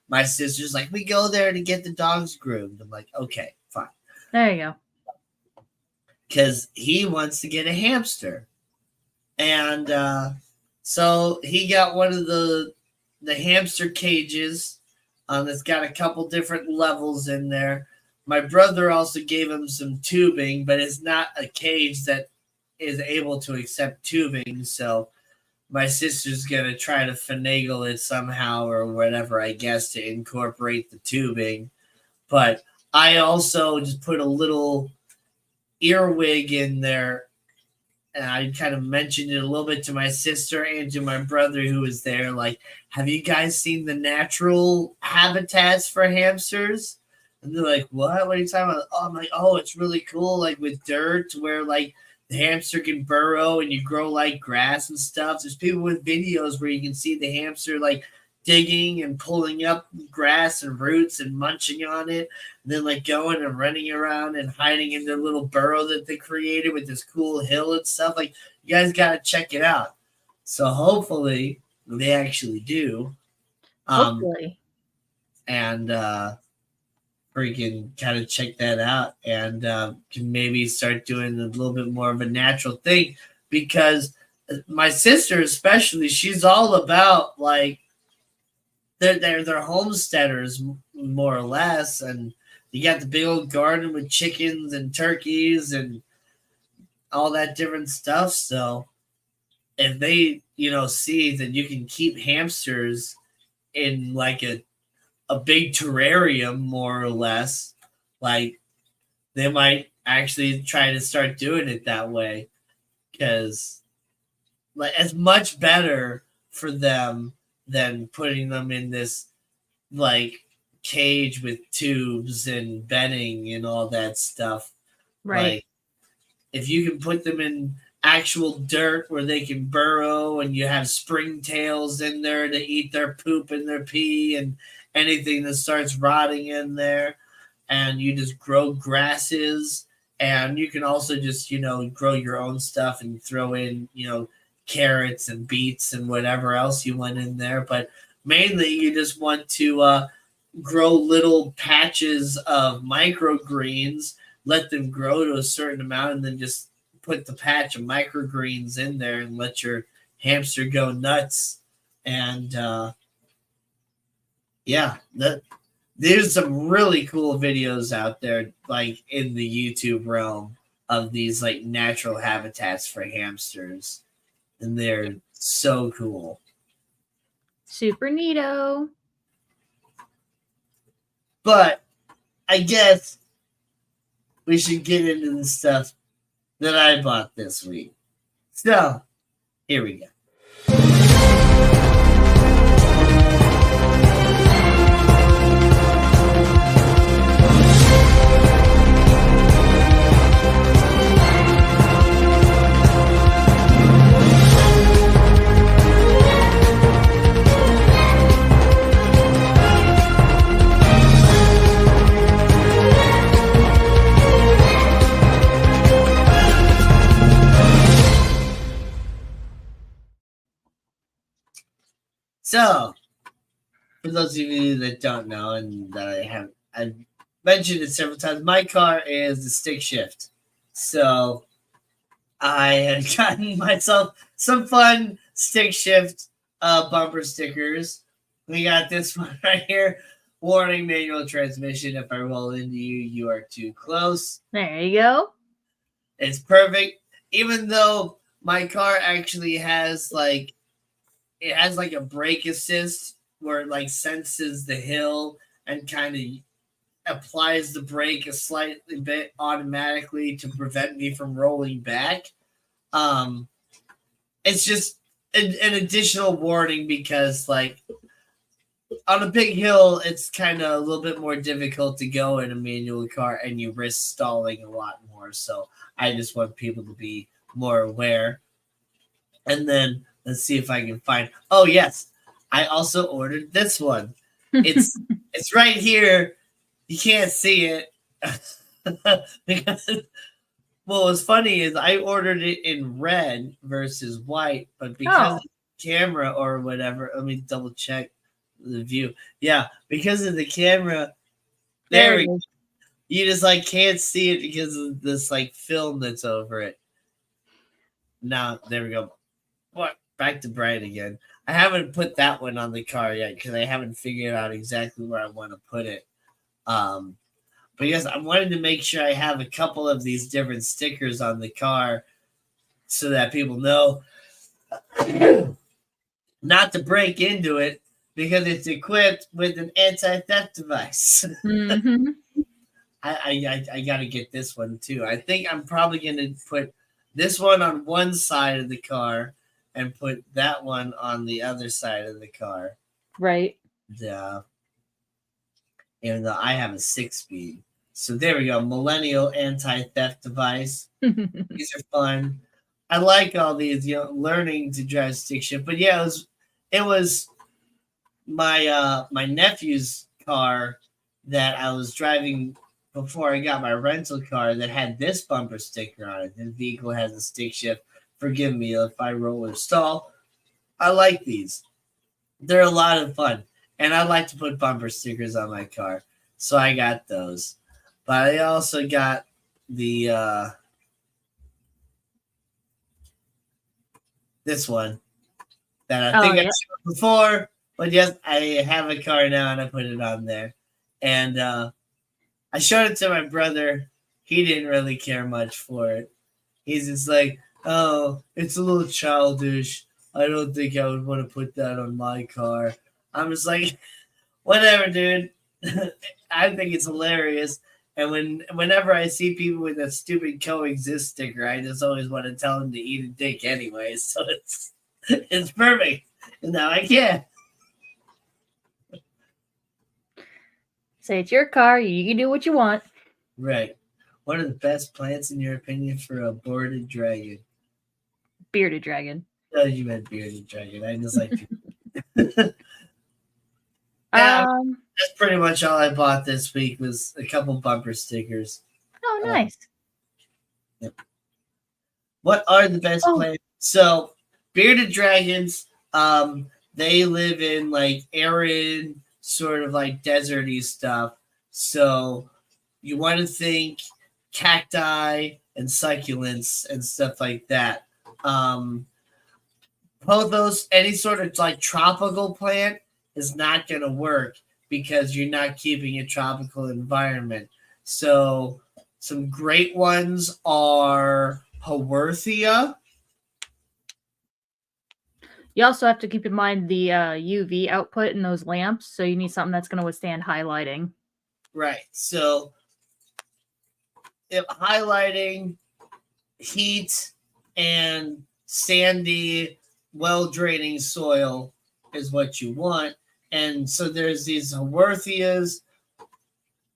my sister's like, we go there to get the dogs groomed. I'm like, okay, fine. There you go. Because he wants to get a hamster. And so he got one of the hamster cages that's got a couple different levels in there. My brother also gave him some tubing, but it's not a cage that is able to accept tubing. So my sister's going to try to finagle it somehow or whatever, I guess, to incorporate the tubing. But I also just put a little earwig in there. And I kind of mentioned it a little bit to my sister and to my brother who was there. Like, have you guys seen the natural habitats for hamsters? And they're like, what? What are you talking about? Oh, I'm like, oh, it's really cool. Like with dirt where like the hamster can burrow and you grow like grass and stuff. There's people with videos where you can see the hamster like digging and pulling up grass and roots and munching on it. And then like going and running around and hiding in their little burrow that they created with this cool hill and stuff. Like, you guys got to check it out. So hopefully they actually do. Hopefully. And freaking kind of check that out and can maybe start doing a little bit more of a natural thing, because my sister especially, she's all about like they're homesteaders more or less, and you got the big old garden with chickens and turkeys and all that different stuff. So if they see that you can keep hamsters in like a big terrarium more or less, like they might actually try to start doing it that way, because like it's much better for them than putting them in this like cage with tubes and bedding and all that stuff. Right. Like if you can put them in actual dirt where they can burrow, and you have springtails in there to eat their poop and their pee and anything that starts rotting in there, and you just grow grasses, and you can also just grow your own stuff and throw in carrots and beets and whatever else you want in there. But mainly you just want to grow little patches of microgreens, let them grow to a certain amount, and then just put the patch of microgreens in there and let your hamster go nuts. And there's some really cool videos out there, like in the YouTube realm, of these like natural habitats for hamsters, and they're so cool. Super neato. But I guess we should get into the stuff that I bought this week. So here we go. So, for those of you that don't know, and that I've mentioned it several times, my car is the stick shift. So, I have gotten myself some fun stick shift bumper stickers. We got this one right here. Warning, manual transmission. If I roll into you, you are too close. There you go. It's perfect. Even though my car actually has it has like a brake assist where it like senses the hill and kind of applies the brake a slightly bit automatically to prevent me from rolling back. It's just an additional warning because like on a big hill, it's kind of a little bit more difficult to go in a manual car and you risk stalling a lot more. So I just want people to be more aware. And then let's see if I can find. Oh yes, I also ordered this one. It's it's right here. You can't see it because what was funny is I ordered it in red versus white, but because of the camera or whatever, let me double check the view. Yeah, because of the camera, there we go. You just like can't see it because of this like film that's over it. Now there we go. What? Back to bright again. I haven't put that one on the car yet because I haven't figured out exactly where I want to put it. But yes, I wanted to make sure I have a couple of these different stickers on the car so that people know not to break into it because it's equipped with an anti-theft device. Mm-hmm. I got to get this one too. I think I'm probably going to put this one on one side of the car and put that one on the other side of the car. Right. Yeah. Even though I have a 6-speed. So there we go. Millennial anti-theft device. These are fun. I like all these, learning to drive stick shift. But yeah, it was my my nephew's car that I was driving before I got my rental car that had this bumper sticker on it. The vehicle has a stick shift. Forgive me if I roll or stall. I like these. They're a lot of fun. And I like to put bumper stickers on my car. So I got those. But I also got the this one that I think I showed before. But yes, I have a car now and I put it on there. And I showed it to my brother. He didn't really care much for it. He's just like, oh, it's a little childish. I don't think I would want to put that on my car. I'm just like, whatever, dude. I think it's hilarious. And whenever I see people with a stupid coexist sticker, I just always want to tell them to eat a dick anyway. So it's perfect. And now I can. Say it's your car. You can do what you want. Right. What are the best plants in your opinion for a bearded dragon? Bearded dragon. Oh, you meant bearded dragon. I just like that's pretty much all I bought this week was a couple bumper stickers. Oh, nice. Yep. What are the best plants? So, bearded dragons, they live in like arid, sort of like deserty stuff. So, you want to think cacti and succulents and stuff like that. Pothos, any sort of like tropical plant is not going to work because you're not keeping a tropical environment. So some great ones are Haworthia. You also have to keep in mind the UV output in those lamps. So you need something that's going to withstand highlighting. Right. So if highlighting, heat, and sandy well draining soil is what you want. And so there's these Haworthias.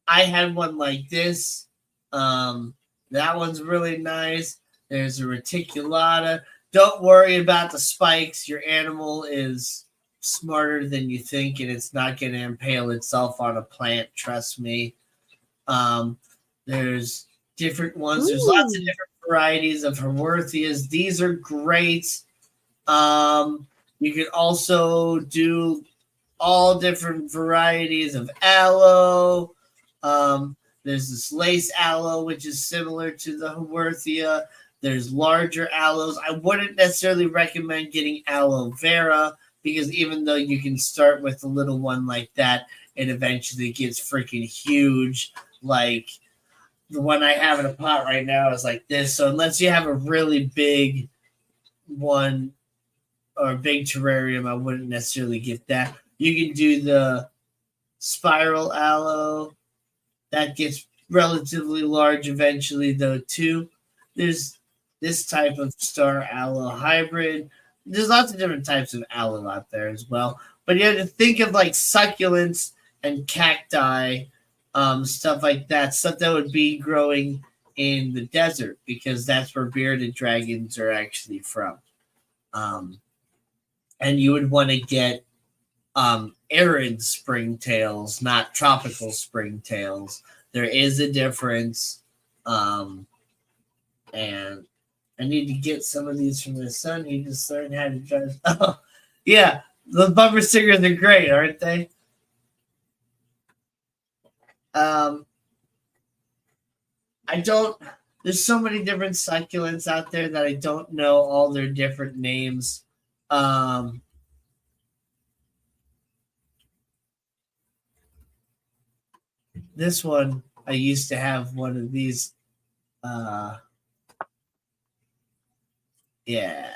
I had one like this. That one's really nice. There's a reticulata. Don't worry about the spikes. Your animal is smarter than you think, and it's not going to impale itself on a plant. Trust me. Um, there's different ones. There's lots of different varieties of Haworthias. These are great. You can also do all different varieties of aloe. There's this lace aloe, which is similar to the Haworthia. There's larger aloes. I wouldn't necessarily recommend getting aloe vera because even though you can start with a little one like that, it eventually gets freaking huge. Like the one I have in a pot right now is like this. So unless you have a really big one or a big terrarium, I wouldn't necessarily get that. You can do the spiral aloe. That gets relatively large eventually, though, too. There's this type of star aloe hybrid. There's lots of different types of aloe out there as well. But you have to think of like succulents and cacti, stuff like that, stuff that would be growing in the desert because that's where bearded dragons are actually from. And you would want to get arid springtails, not tropical springtails. There is a difference. And I need to get some of these from my son. He just learned how to drive. Oh, yeah. The bumper stickers are great, aren't they? I don't. There's so many different succulents out there that I don't know all their different names. This one, I used to have one of these. Yeah.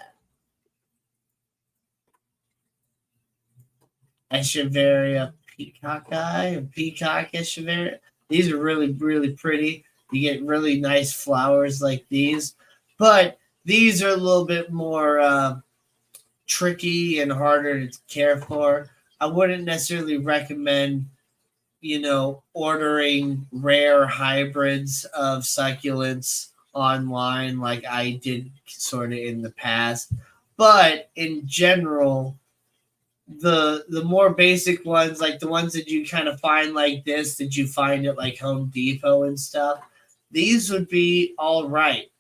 Echeveria peacocki and peacock echeveria. These are really, really pretty. You get really nice flowers like these. But these are a little bit more tricky and harder to care for. I wouldn't necessarily recommend, ordering rare hybrids of succulents online like I did sort of in the past. But in general, the more basic ones, like the ones that you kind of find like this, that you find at like Home Depot and stuff, these would be all right.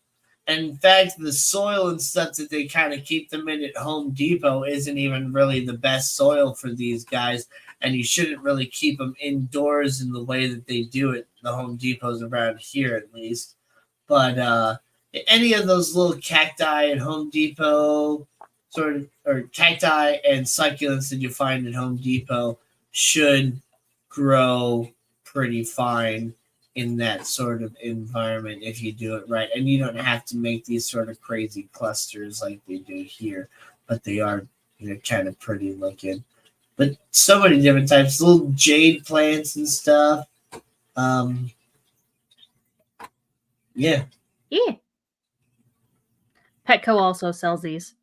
And in fact, the soil and stuff that they kind of keep them in at Home Depot isn't even really the best soil for these guys. And you shouldn't really keep them indoors in the way that they do it. The Home Depots around here, at least. But any of those little cacti at Home Depot, sort of, or cacti and succulents that you find at Home Depot should grow pretty fine in that sort of environment if you do it right. And you don't have to make these sort of crazy clusters like they do here, but they are, kind of pretty looking. But so many different types, little jade plants and stuff. Yeah. Yeah. Petco also sells these.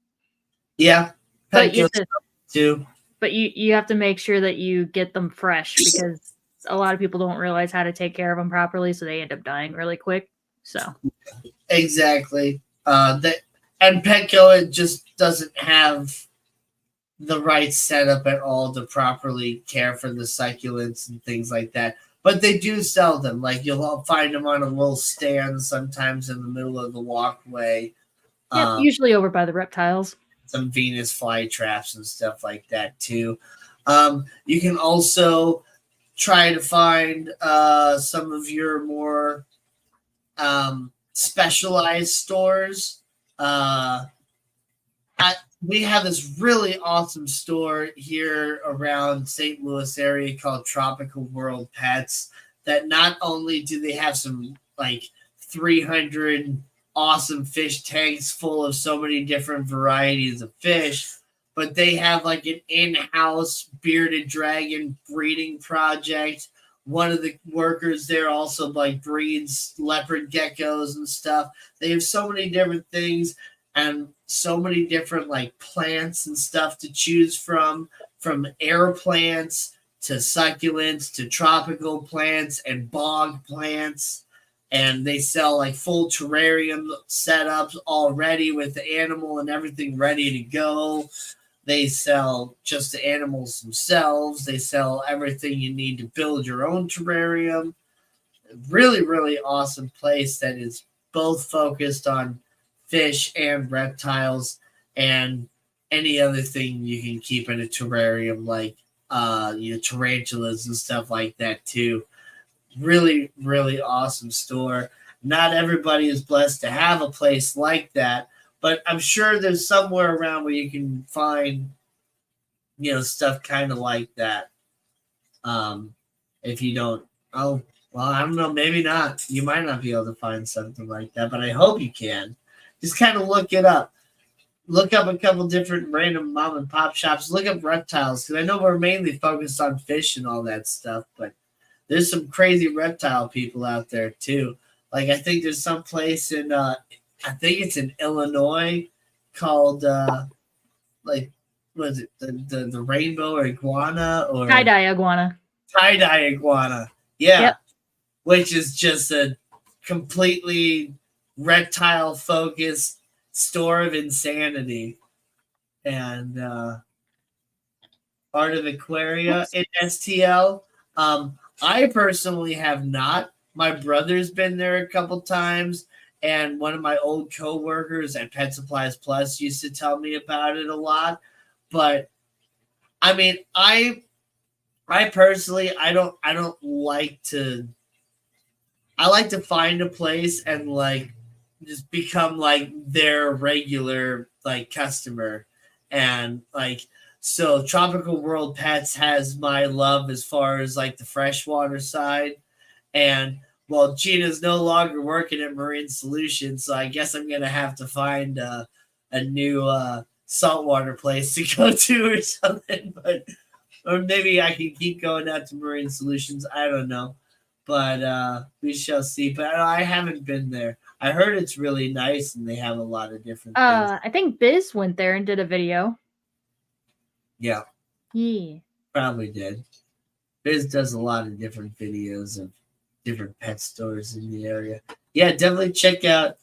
Yeah. But Petco too. But you have to make sure that you get them fresh because a lot of people don't realize how to take care of them properly, so they end up dying really quick. So exactly. And Petco, it just doesn't have the right setup at all to properly care for the succulents and things like that. But they do sell them. Like you'll find them on a little stand sometimes in the middle of the walkway. Yeah, usually over by the reptiles. Some Venus flytraps and stuff like that too. You can also try to find some of your more specialized stores. We have this really awesome store here around St. Louis area called Tropical World Pets that not only do they have some like 300 awesome fish tanks full of so many different varieties of fish, but they have like an in-house bearded dragon breeding project. One of the workers there also like breeds leopard geckos and stuff. They have so many different things. and so many different like plants and stuff to choose from air plants to succulents to tropical plants and bog plants. And they sell like full terrarium setups already with the animal and everything ready to go. They sell just the animals themselves. They sell everything you need to build your own terrarium. Really, really awesome place that is both focused on fish and reptiles and any other thing you can keep in a terrarium, like tarantulas and stuff like that too. Really, really awesome store. Not everybody is blessed to have a place like that, but I'm sure there's somewhere around where you can find, stuff kind of like that. If you don't, oh, well, I don't know, maybe not. You might not be able to find something like that, but I hope you can. Just kind of look it up. Look up a couple different random mom and pop shops. Look up reptiles, because I know we're mainly focused on fish and all that stuff, but there's some crazy reptile people out there too. Like I think there's some place in I think it's in Illinois called like what is it, the rainbow iguana or Tie-dye iguana. tie-dye iguana. Yeah. Yep. Which is just a completely reptile focused store of insanity. And Art of Aquaria in STL. I personally have not. My brother's been there a couple times, and one of my old coworkers at Pet Supplies Plus used to tell me about it a lot. But I mean, I personally I don't like to. I like to find a place and like just become like their regular like customer, and like so Tropical World Pets has my love as far as like the freshwater side. And well, Gina's no longer working at Marine Solutions, so I guess I'm gonna have to find a new saltwater place to go to or something. But or maybe I can keep going out to Marine Solutions. I don't know, but we shall see. But I haven't been there. I heard it's really nice and they have a lot of different things. I think Biz went there and did a video. Yeah, Yeah. probably did. Biz does a lot of different videos of different pet stores in the area. Yeah, definitely check out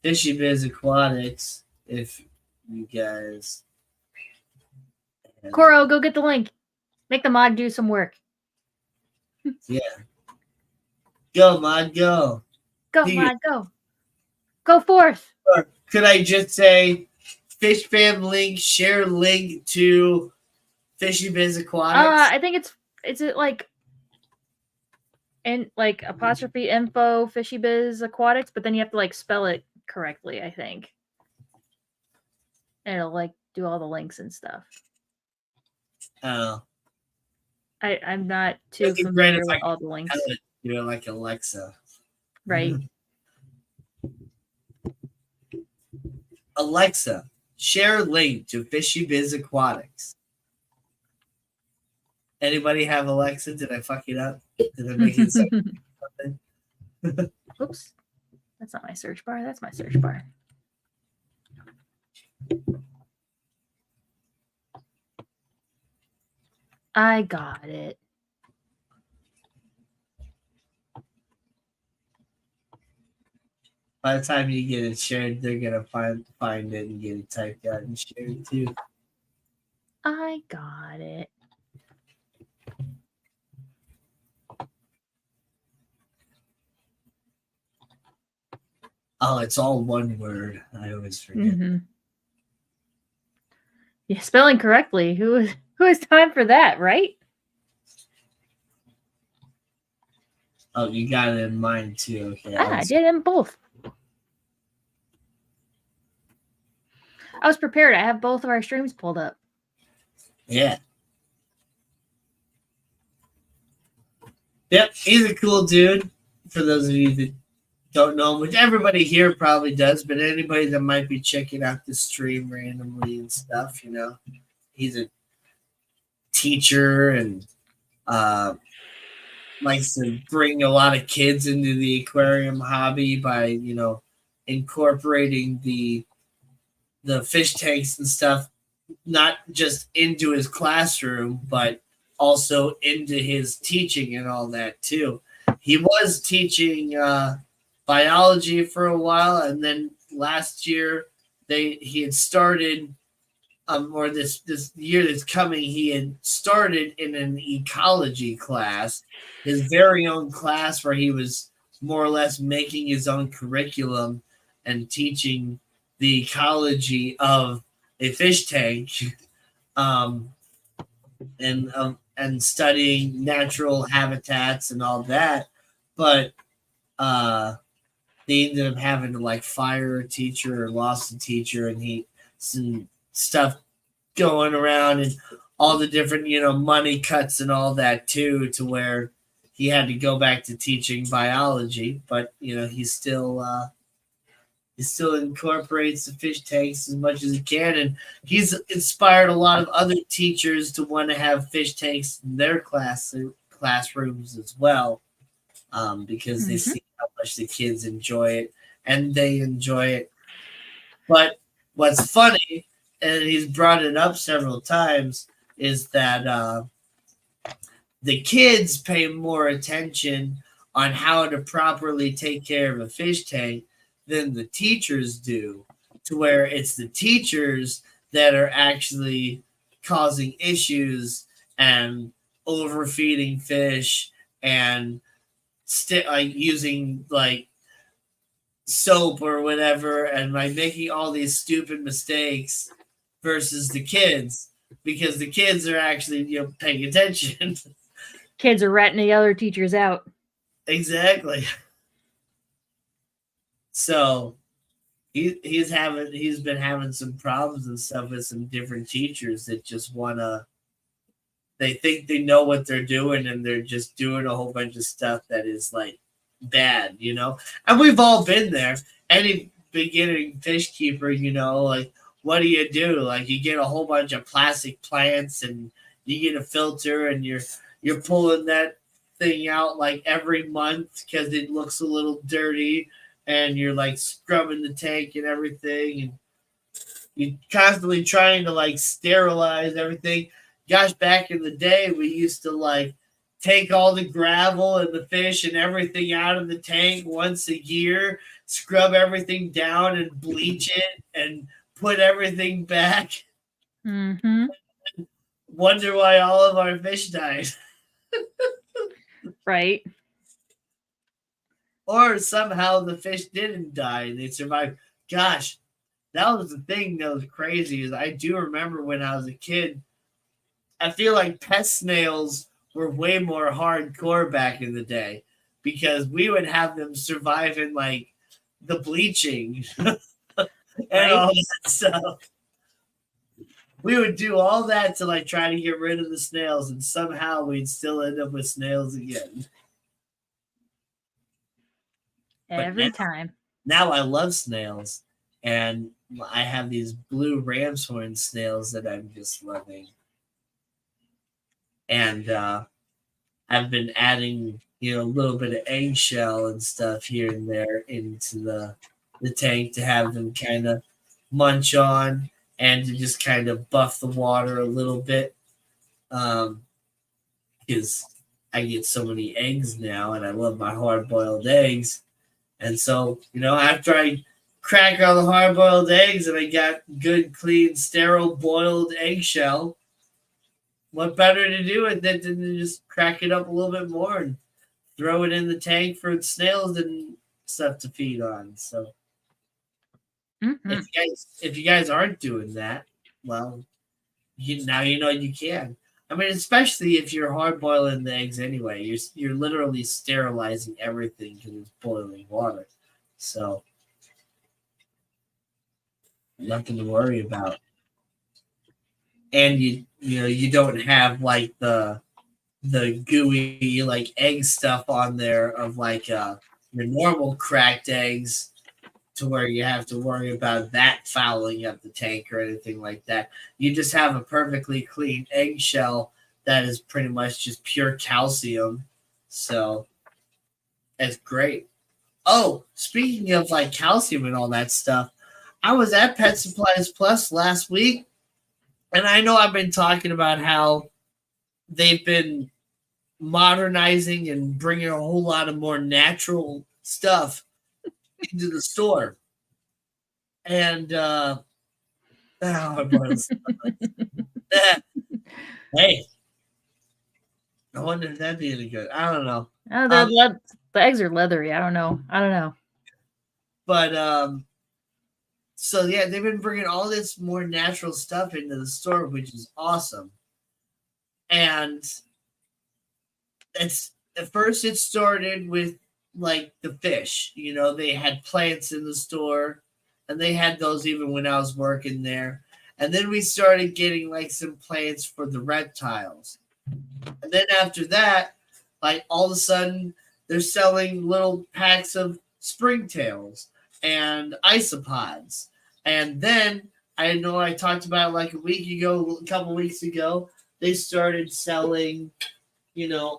Fishy Biz Aquatics if you guys. Coro, go get the link. Make the mod do some work. Yeah. Go, mod, go. Go, mod, go. Go forth. Or could I just say Fish Fam link, share link to Fishy Biz Aquatics? I think it's like and like apostrophe info Fishy Biz Aquatics, but then you have to like spell it correctly, I think. And it'll like do all the links and stuff. Oh. I'm not too familiar with all the links. You're like Alexa. Right. Alexa, share link to Fishy Biz Aquatics. Anybody have Alexa? Did I fuck it up? Did I make it something? Oops. That's not my search bar. That's my search bar. I got it. By the time you get it shared, they're gonna find it and get it typed out and shared too. I got it. Oh, it's all one word. I always forget. Mm-hmm. Yeah, spelling correctly. Who has time for that, right? Oh, you got it in mind too. Okay. I did them both. I was prepared. I have both of our streams pulled up. Yeah. Yep, he's a cool dude. For those of you that don't know him, which everybody here probably does, but anybody that might be checking out the stream randomly and stuff, he's a teacher and likes to bring a lot of kids into the aquarium hobby by, incorporating the fish tanks and stuff, not just into his classroom, but also into his teaching and all that too. He was teaching biology for a while, and then last year he had started, or this year that's coming, he had started in an ecology class, his very own class, where he was more or less making his own curriculum and teaching the ecology of a fish tank, um, and studying natural habitats and all that. But they ended up having to like fire a teacher or lost a teacher, and he some stuff going around and all the different money cuts and all that too, to where he had to go back to teaching biology. But he still incorporates the fish tanks as much as he can, and he's inspired a lot of other teachers to want to have fish tanks in their classrooms as well, because they see how much the kids enjoy it, and they enjoy it. But what's funny, and he's brought it up several times, is that the kids pay more attention on how to properly take care of a fish tank than the teachers do, to where it's the teachers that are actually causing issues and overfeeding fish and like using like soap or whatever, and like making all these stupid mistakes, versus the kids, because the kids are actually paying attention. Kids are ratting the other teachers out. Exactly. So he's been having some problems and stuff with some different teachers that just they think they know what they're doing, and they're just doing a whole bunch of stuff that is like bad, and we've all been there. Any beginning fish keeper, like, what do? Like, you get a whole bunch of plastic plants, and you get a filter, and you're pulling that thing out like every month because it looks a little dirty, and you're like scrubbing the tank and everything, and you're constantly trying to like sterilize everything. Gosh, back in the day, we used to like take all the gravel and the fish and everything out of the tank once a year, scrub everything down and bleach it and put everything back. Mm-hmm. Wonder why all of our fish died. Right. Or somehow the fish didn't die and they survived. Gosh, that was the thing that was crazy. Is I do remember when I was a kid, I feel like pest snails were way more hardcore back in the day, because we would have them survive in like the bleaching and all that stuff. We would do all that to like try to get rid of the snails, and somehow we'd still end up with snails again. Every time. Now I love snails, and I have these blue ram's horn snails that I'm just loving. And I've been adding, a little bit of eggshell and stuff here and there into the tank to have them kind of munch on, and to just kind of buff the water a little bit, because I get so many eggs now, and I love my hard-boiled eggs. And so, after I crack all the hard-boiled eggs and I got good, clean, sterile boiled eggshell, what better to do with it than to just crack it up a little bit more and throw it in the tank for snails and stuff to feed on. So if you guys aren't doing that, well, now you know you can. I mean, especially if you're hard boiling the eggs anyway, you're literally sterilizing everything because it's boiling water. So nothing to worry about. And you don't have like the gooey like egg stuff on there of like your normal cracked eggs, to where you have to worry about that fouling up the tank or anything like that. You just have a perfectly clean eggshell that is pretty much just pure calcium. So it's great. Oh, speaking of like calcium and all that stuff, I was at Pet Supplies Plus last week, and I know I've been talking about how they've been modernizing and bringing a whole lot of more natural stuff into the store. And hey, I wonder if that'd be any good. I don't know. Oh, the eggs are leathery. I don't know. But so yeah, they've been bringing all this more natural stuff into the store, which is awesome. And it's at first it started with like the fish. You know, they had plants in the store, and they had those even when I was working there. And then we started getting like some plants for the reptiles. And then after that, like all of a sudden, they're selling little packs of springtails and isopods. And then I know I talked about it like a couple weeks ago, they started selling,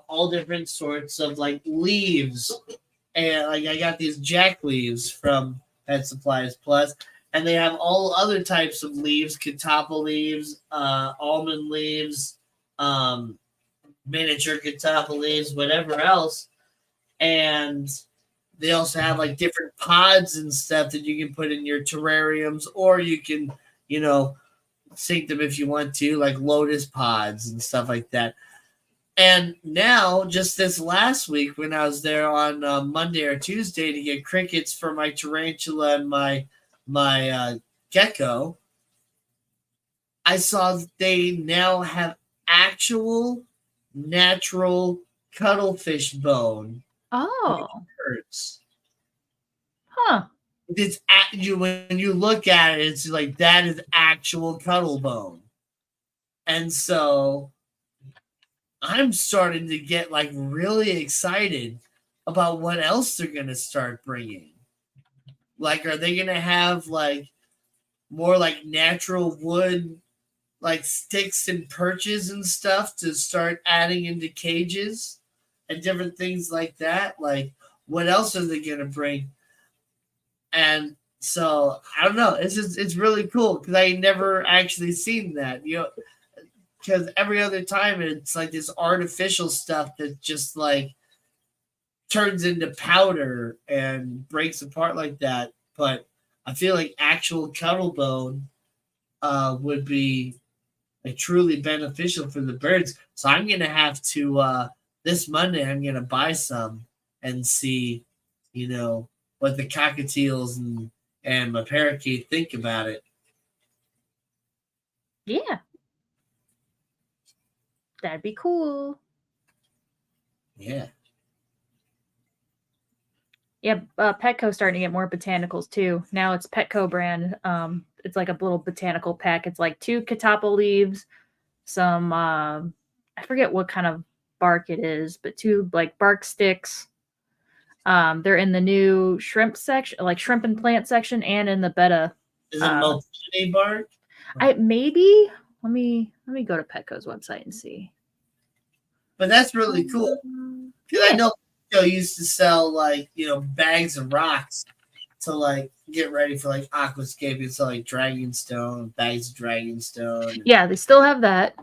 all different sorts of like leaves. And like I got these jack leaves from Pet Supplies Plus, and they have all other types of leaves, catappa leaves, almond leaves, miniature catappa leaves, whatever else. And they also have like different pods and stuff that you can put in your terrariums, or you can, sink them if you want to, like lotus pods and stuff like that. And now, just this last week, when I was there on Monday or Tuesday to get crickets for my tarantula and my gecko, I saw that they now have actual natural cuttlefish bone. Oh, Hurts. huh. It's at you when you look at it, it's like that is actual cuttle bone. And so I'm starting to get like really excited about what else they're going to start bringing. Like, are they going to have like more like natural wood, like sticks and perches and stuff to start adding into cages and different things like that? Like, what else are they going to bring? And so I don't know. It's really cool because I never actually seen that. Because every other time it's like this artificial stuff that just like turns into powder and breaks apart like that. But I feel like actual cuttle bone would be like truly beneficial for the birds. So I'm gonna have to this Monday. I'm gonna buy some and see, what the cockatiels and my parakeet think about it. Yeah, that'd be cool. Yeah. Yeah, Petco's starting to get more botanicals too. Now it's Petco brand. It's like a little botanical pack. It's like 2 catappa leaves, some I forget what kind of bark it is, but 2 like bark sticks. They're in the new shrimp section, like shrimp and plant section, and in the beta. Is it multi bark? I maybe let me go to Petco's website and see. But that's really cool. Because I know Petco used to sell like, bags of rocks to like get ready for like aquascaping, so like dragonstone, bags of dragonstone. Yeah, they still have that.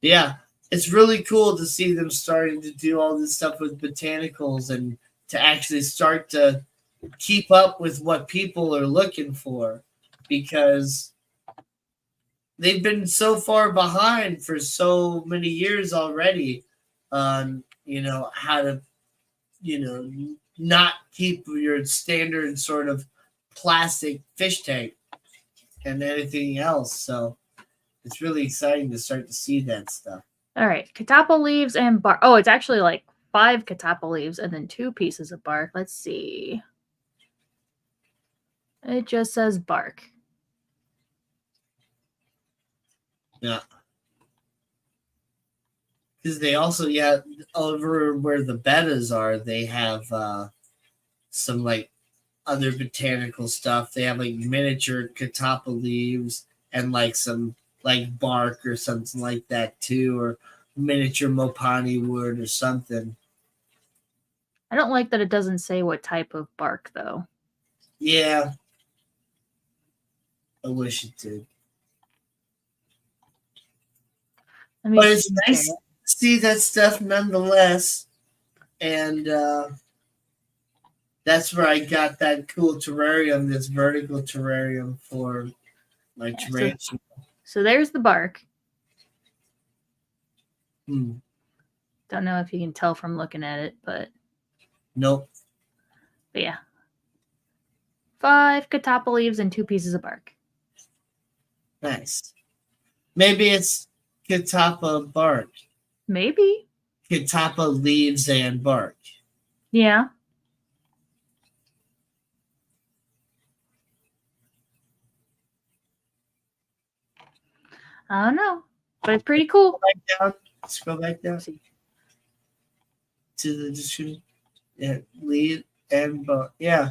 Yeah, it's really cool to see them starting to do all this stuff with botanicals and to actually start to keep up with what people are looking for, because they've been so far behind for so many years already on, how to, not keep your standard sort of plastic fish tank and anything else. So it's really exciting to start to see that stuff. All right, catappa leaves and bark. Oh, it's actually like 5 catappa leaves and then 2 pieces of bark. Let's see. It just says bark. Yeah. Because they also, over where the betas are, they have some like other botanical stuff. They have like miniature catappa leaves and like some like bark or something like that too, or miniature mopani wood or something. I don't like that it doesn't say what type of bark, though. Yeah. I wish it did. But it's nice to see that stuff nonetheless. And that's where I got that cool terrarium, this vertical terrarium for my tarantula. So there's the bark. Hmm. Don't know if you can tell from looking at it, but nope. But yeah. 5 catappa leaves and 2 pieces of bark. Nice. Maybe it's catappa bark. Maybe. Catappa leaves and bark. Yeah. I don't know, but it's pretty cool. Scroll back down to the description. Yeah, leaf and bark. Yeah,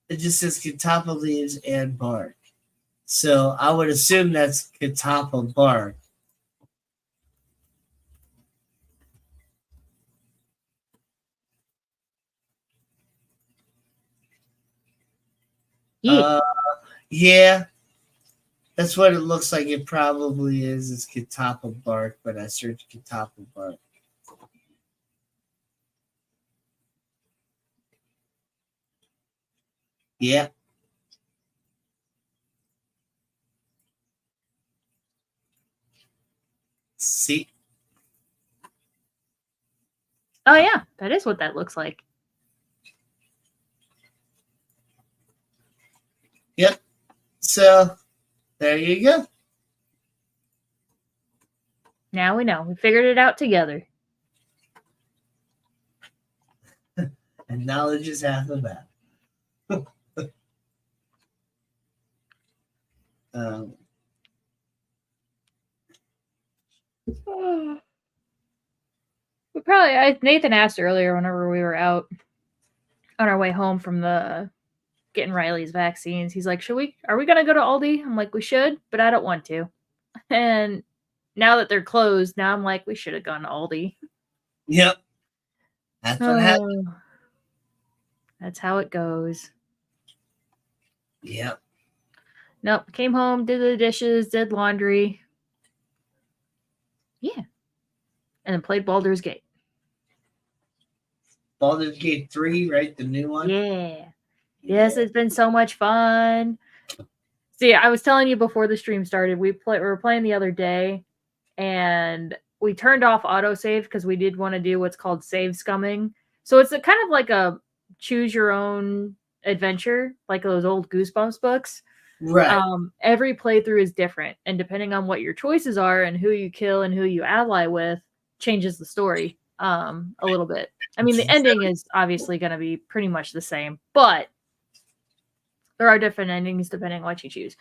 it just says catappa leaves and bark. So I would assume that's catappa bark. Yeah. Yeah. That's what it looks like. It probably is. It's catappa bark, but I searched catappa bark. Yeah. See? Oh yeah, that is what that looks like. Yep. So there you go. Now we know. We figured it out together. And knowledge is half the battle. Nathan asked earlier whenever we were out on our way home from the getting Riley's vaccines. He's like, are we going to go to Aldi? I'm like, we should, but I don't want to. And now that they're closed, now I'm like, we should have gone to Aldi. Yep. That's what happened. That's how it goes. Yep. Nope. Came home, did the dishes, did laundry. Yeah. And then played Baldur's Gate. Baldur's Gate 3, right? The new one? Yeah. Yes, it's been so much fun. See, I was telling you before the stream started, we were playing the other day, and we turned off autosave because we did want to do what's called save scumming. So it's kind of like a choose your own adventure, like those old Goosebumps books. Right. Every playthrough is different, and depending on what your choices are and who you kill and who you ally with, changes the story a little bit. I mean, the ending is obviously going to be pretty much the same, but there are different endings depending on what you choose.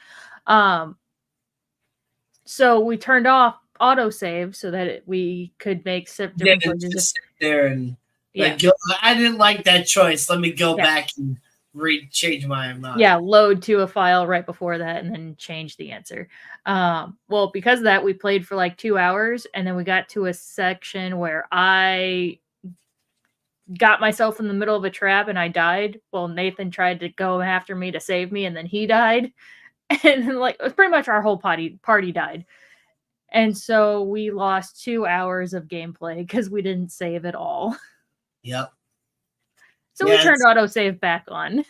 So we turned off autosave so that we could make different choices. Just sit there and go, I didn't like that choice. Let me go back and change my mind. Yeah, load to a file right before that and then change the answer. Well, because of that, we played for like 2 hours, and then we got to a section where I got myself in the middle of a trap and I died. Well, Nathan tried to go after me to save me, and then he died. And like, it was pretty much our whole party died. And so we lost 2 hours of gameplay because we didn't save at all. Yep. So we turned autosave back on.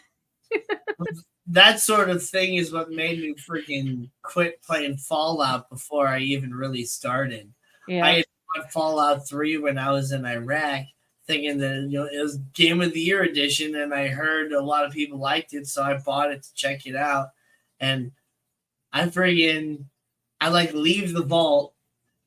That sort of thing is what made me freaking quit playing Fallout before I even really started. Yeah. I had bought Fallout 3 when I was in Iraq, thinking that it was Game of the Year edition, and I heard a lot of people liked it, so I bought it to check it out. And I leave the vault,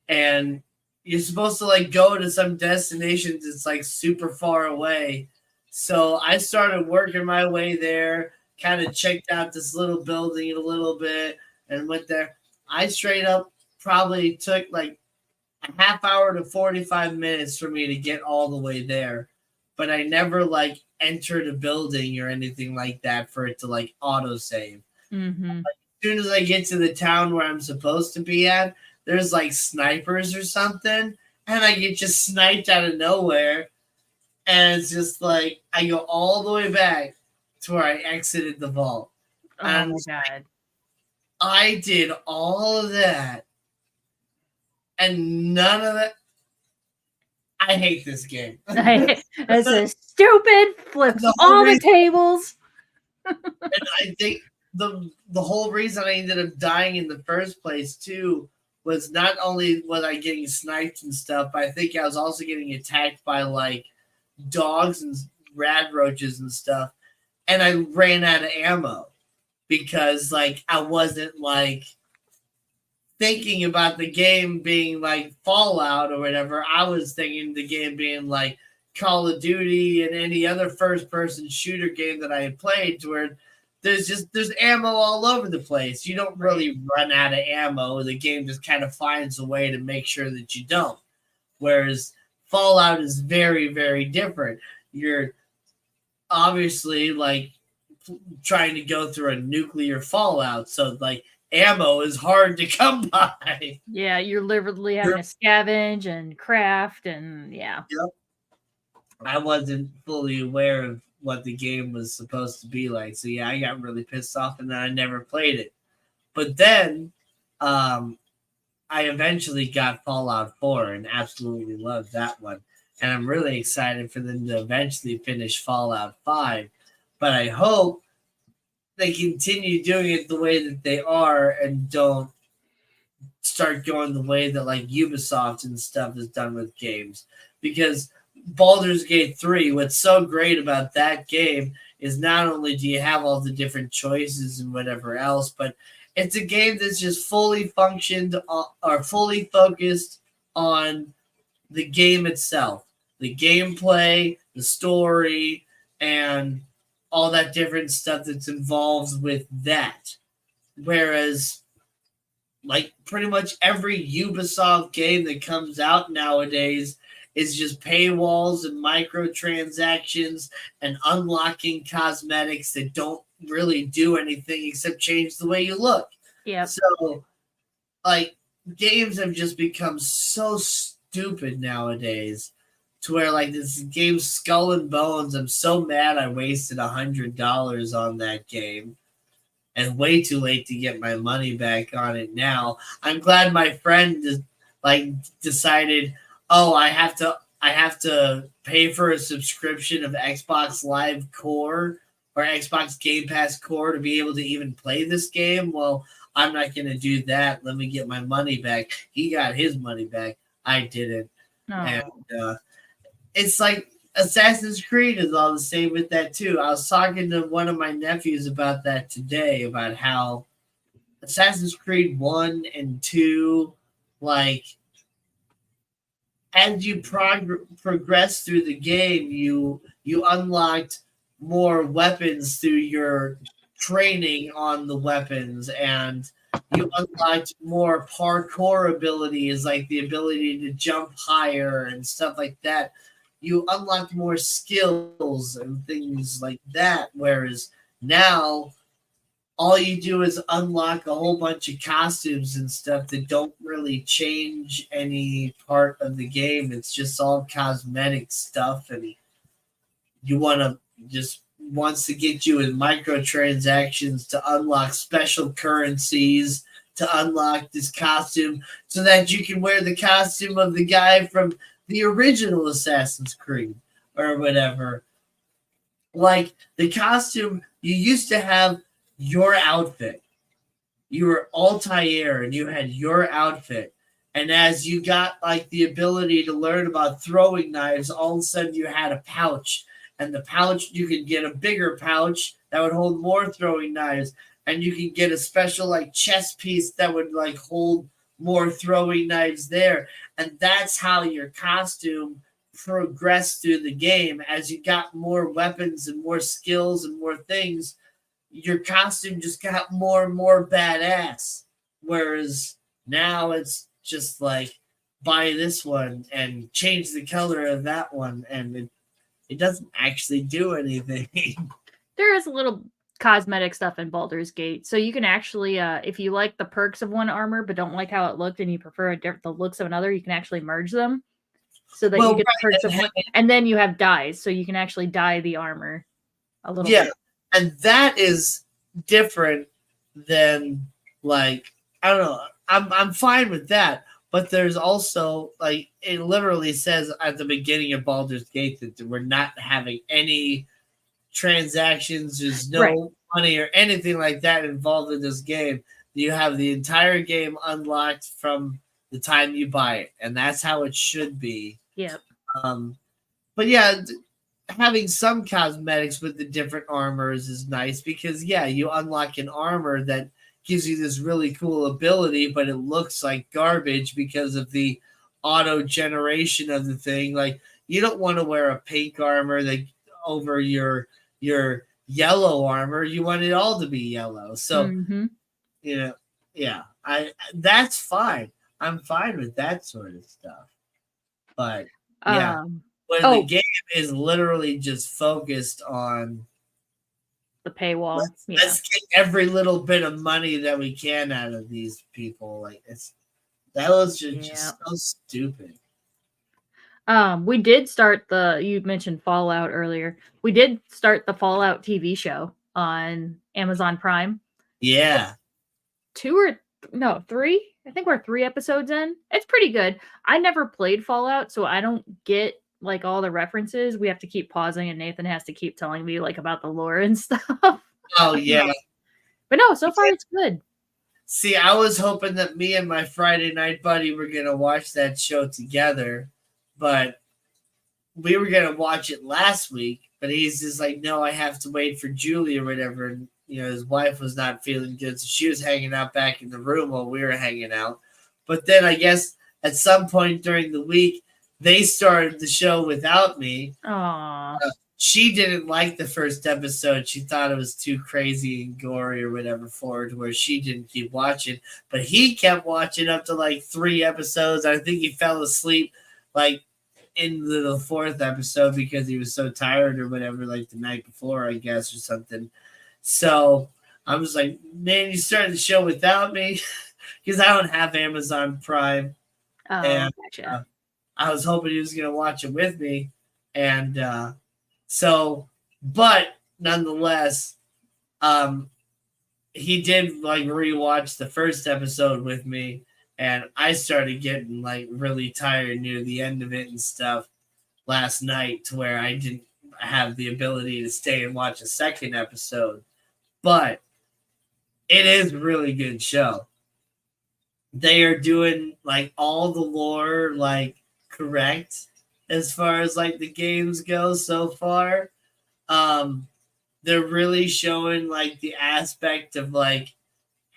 and you're supposed to go to some destinations that's super far away. So I started working my way there, kind of checked out this little building a little bit and went there. I straight up probably took a half hour to 45 minutes for me to get all the way there. But I never entered a building or anything like that for it to autosave. Mm-hmm. As soon as I get to the town where I'm supposed to be at, there's snipers or something, and I get just sniped out of nowhere. And it's just like I go all the way back to where I exited the vault. Oh And my god. I did all of that and none of it. I hate this game. This is stupid. Flips The whole all the reason, tables. and I think the whole reason I ended up dying in the first place too was not only was I getting sniped and stuff, but I think I was also getting attacked by like dogs and rad roaches and stuff, and I ran out of ammo because like I wasn't like thinking about the game being like Fallout or whatever. I was thinking the game being like Call of Duty and any other first person shooter game that I had played to where there's ammo all over the place. You don't really run out of ammo. The game just kind of finds a way to make sure that you don't. Whereas Fallout is very, very different. You're obviously like trying to go through a nuclear fallout, so like ammo is hard to come by. Yeah, you're literally having to scavenge and craft and yeah. Yep. I wasn't fully aware of what the game was supposed to be like, so yeah, I got really pissed off, and then I never played it. But then, I eventually got Fallout 4 and absolutely loved that one, and I'm really excited for them to eventually finish Fallout 5. But I hope they continue doing it the way that they are and don't start going the way that like Ubisoft and stuff has done with games. Because Baldur's Gate 3, what's so great about that game is not only do you have all the different choices and whatever else, but it's a game that's just fully functioned or fully focused on the game itself, the gameplay, the story, and all that different stuff that's involved with that. Whereas, like, pretty much every Ubisoft game that comes out nowadays is just paywalls and microtransactions and unlocking cosmetics that don't really do anything except change the way you look. Yep. So, like, games have just become so stupid nowadays to where like this game Skull and Bones, I'm so mad I wasted $100 on that game and way too late to get my money back on it now. I'm glad my friend like decided, oh, I have to pay for a subscription of Xbox Live Core or Xbox Game Pass Core to be able to even play this game. Well, I'm not going to do that. Let me get my money back. He got his money back. I didn't. Oh. And it's like Assassin's Creed is all the same with that too. I was talking to one of my nephews about that today, about how Assassin's Creed 1 and 2, like, as you progress through the game, you unlocked more weapons through your training on the weapons, and you unlocked more parkour abilities, like the ability to jump higher and stuff like that. You unlocked more skills and things like that. Whereas now, all you do is unlock a whole bunch of costumes and stuff that don't really change any part of the game. It's just all cosmetic stuff, and you want to just wants to get you in microtransactions to unlock special currencies to unlock this costume so that you can wear the costume of the guy from the original Assassin's Creed or whatever. Like the costume, you used to have your outfit. You were Altair and you had your outfit. And as you got like the ability to learn about throwing knives, all of a sudden you had a pouch. And the pouch, you could get a bigger pouch that would hold more throwing knives. And you could get a special like chest piece that would like hold more throwing knives there. And that's how your costume progressed through the game. As you got more weapons and more skills and more things, your costume just got more and more badass. Whereas now it's just like buy this one and change the color of that one, and it doesn't actually do anything. There is a little cosmetic stuff in Baldur's Gate, so you can actually, if you like the perks of one armor but don't like how it looked and you prefer the looks of another, you can actually merge them. so that Well, you get the right, perks of and then you have dyes, so you can actually dye the armor a little bit. and that is different than like I don't know. I'm fine with that, but there's also like it literally says at the beginning of Baldur's Gate that we're not having any transactions. There's no money or anything like that involved in this game. You have the entire game unlocked from the time you buy it, and that's how it should be. Yep. But yeah, having some cosmetics with the different armors is nice because you unlock an armor that gives you this really cool ability, but it looks like garbage because of the auto generation of the thing. Like you don't want to wear a pink armor that over your yellow armor. You want it all to be yellow. So I that's fine. I'm fine with that sort of stuff. But when the game is literally just focused on the paywall, let's get every little bit of money that we can out of these people. Like that was just so stupid. We did start you mentioned Fallout earlier. We did start the Fallout TV show on Amazon Prime. Yeah. 3. I think we're 3 episodes in. It's pretty good. I never played Fallout, so I don't get like all the references. We have to keep pausing, and Nathan has to keep telling me like about the lore and stuff. Oh yeah. But no, so far it's good. See, I was hoping that me and my Friday night buddy were gonna watch that show together, but we were gonna watch it last week. But he's just like, no, I have to wait for Julie or whatever. And his wife was not feeling good, so she was hanging out back in the room while we were hanging out. But then I guess at some point during the week, they started the show without me. She didn't like the first episode. She thought it was too crazy and gory or whatever for her, to where she didn't keep watching. But he kept watching up to like 3 episodes. I think he fell asleep like in the 4th episode because he was so tired or whatever, like the night before, I guess, or something. So I was like, man, you started the show without me because I don't have Amazon Prime. And gotcha. I was hoping he was going to watch it with me. And but nonetheless, he did like rewatch the first episode with me. And I started getting like really tired near the end of it and stuff last night, to where I didn't have the ability to stay and watch a second episode. But it is a really good show. They are doing like all the lore like correct as far as like the games go so far. They're really showing like the aspect of like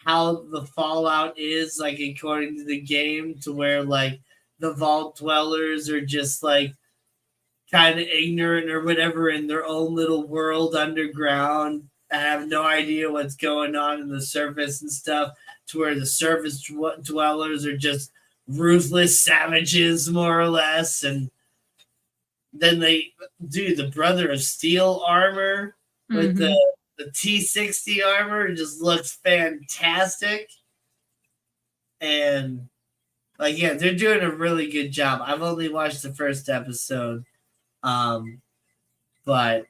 how the Fallout is like according to the game, to where like the vault dwellers are just like kind of ignorant or whatever in their own little world underground. I have no idea what's going on in the surface and stuff, to where the surface dwellers are just ruthless savages, more or less. And then they do the Brother of Steel armor with the T60 armor. It just looks fantastic. And like, yeah, they're doing a really good job. I've only watched the first episode. But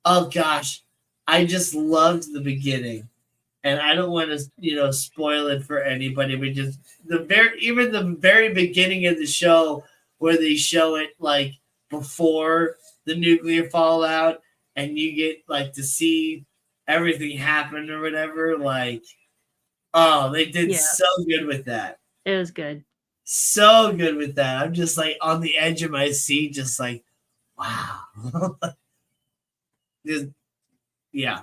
oh gosh, I just loved the beginning. And I don't want to, spoil it for anybody, but just the very beginning of the show, where they show it like before the nuclear fallout, and you get like to see everything happen or whatever. Like, oh, they did so good with that. It was good. So good with that. I'm just like on the edge of my seat, just like, wow. Just, yeah.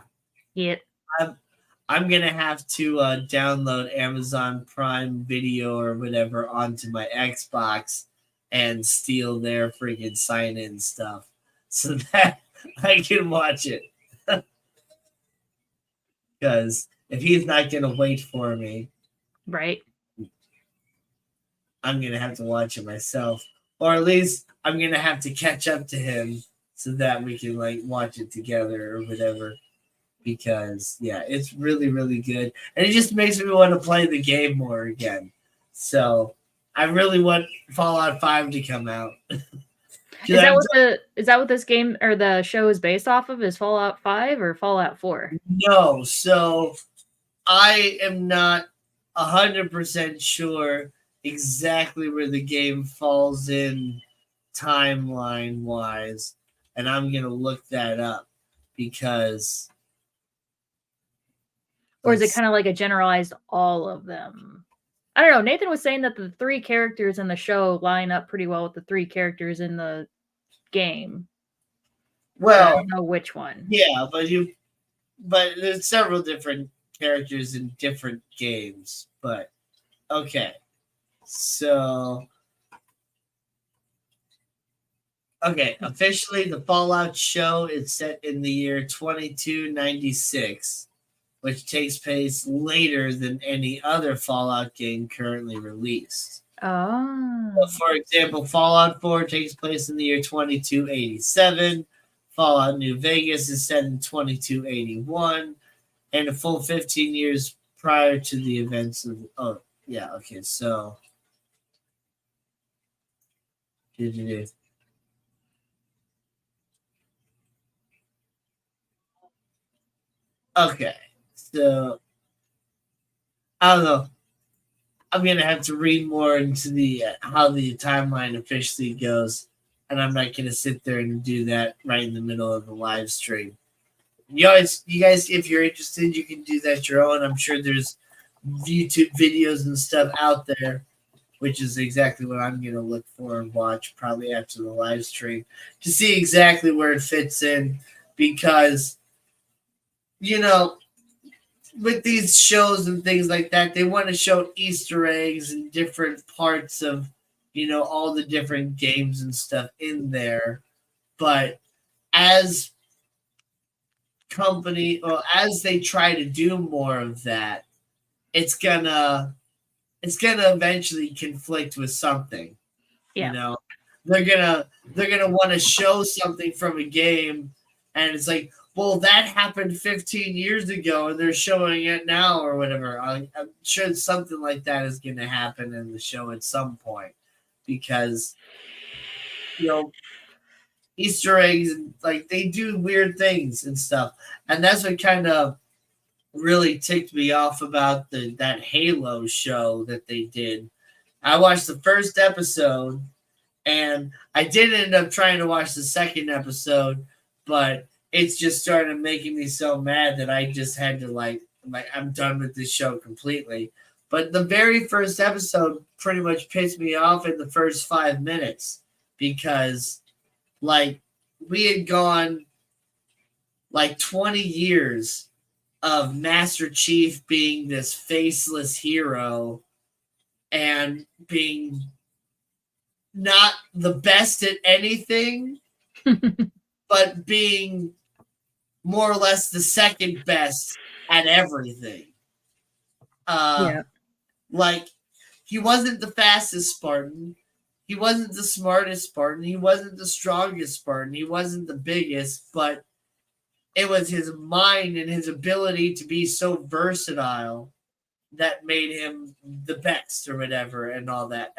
I'm gonna have to download Amazon Prime Video or whatever onto my Xbox and steal their freaking sign-in stuff so that I can watch it. Because if he's not gonna wait for me, right, I'm gonna have to watch it myself, or at least I'm gonna have to catch up to him so that we can like watch it together or whatever. Because it's really, really good, and it just makes me want to play the game more again. So I really want Fallout 5 to come out. Is that what this game or the show is based off of? Is Fallout 5 or Fallout 4? No, so I am not 100% sure exactly where the game falls in timeline wise, and I'm gonna look that up because. Or is it kind of like a generalized all of them? I don't know. Nathan was saying that the 3 characters in the show line up pretty well with the 3 characters in the game. Well, I don't know which one. Yeah, but there's several different characters in different games. But okay, so officially the Fallout show is set in the year 2296, which takes place later than any other Fallout game currently released. Oh. So for example, Fallout 4 takes place in the year 2287. Fallout New Vegas is set in 2281, and a full 15 years prior to the events of. Oh, yeah, okay, so. Okay, so I don't know. I'm gonna have to read more into the how the timeline officially goes, and I'm not gonna sit there and do that right in the middle of the live stream. You guys, if you're interested, you can do that your own. I'm sure there's YouTube videos and stuff out there, which is exactly what I'm gonna look for and watch probably after the live stream to see exactly where it fits in, because you know, with these shows and things like that, they want to show Easter eggs and different parts of, all the different games and stuff in there. But as as they try to do more of that, it's gonna eventually conflict with something. Yeah. They're gonna want to show something from a game, and it's like, well, that happened 15 years ago, and they're showing it now or whatever. I'm sure something like that is going to happen in the show at some point, because Easter eggs, like, they do weird things and stuff, and that's what kind of really ticked me off about that Halo show that they did. I watched the first episode, and I did end up trying to watch the second episode, but it's just started making me so mad that I just had to like I'm done with this show completely. But the very first episode pretty much pissed me off in the first 5 minutes, because like we had gone like 20 years of Master Chief being this faceless hero and being not the best at anything, but being more or less the second best at everything. Yeah. Like, he wasn't the fastest Spartan. He wasn't the smartest Spartan. He wasn't the strongest Spartan. He wasn't the biggest, but it was his mind and his ability to be so versatile that made him the best or whatever and all that.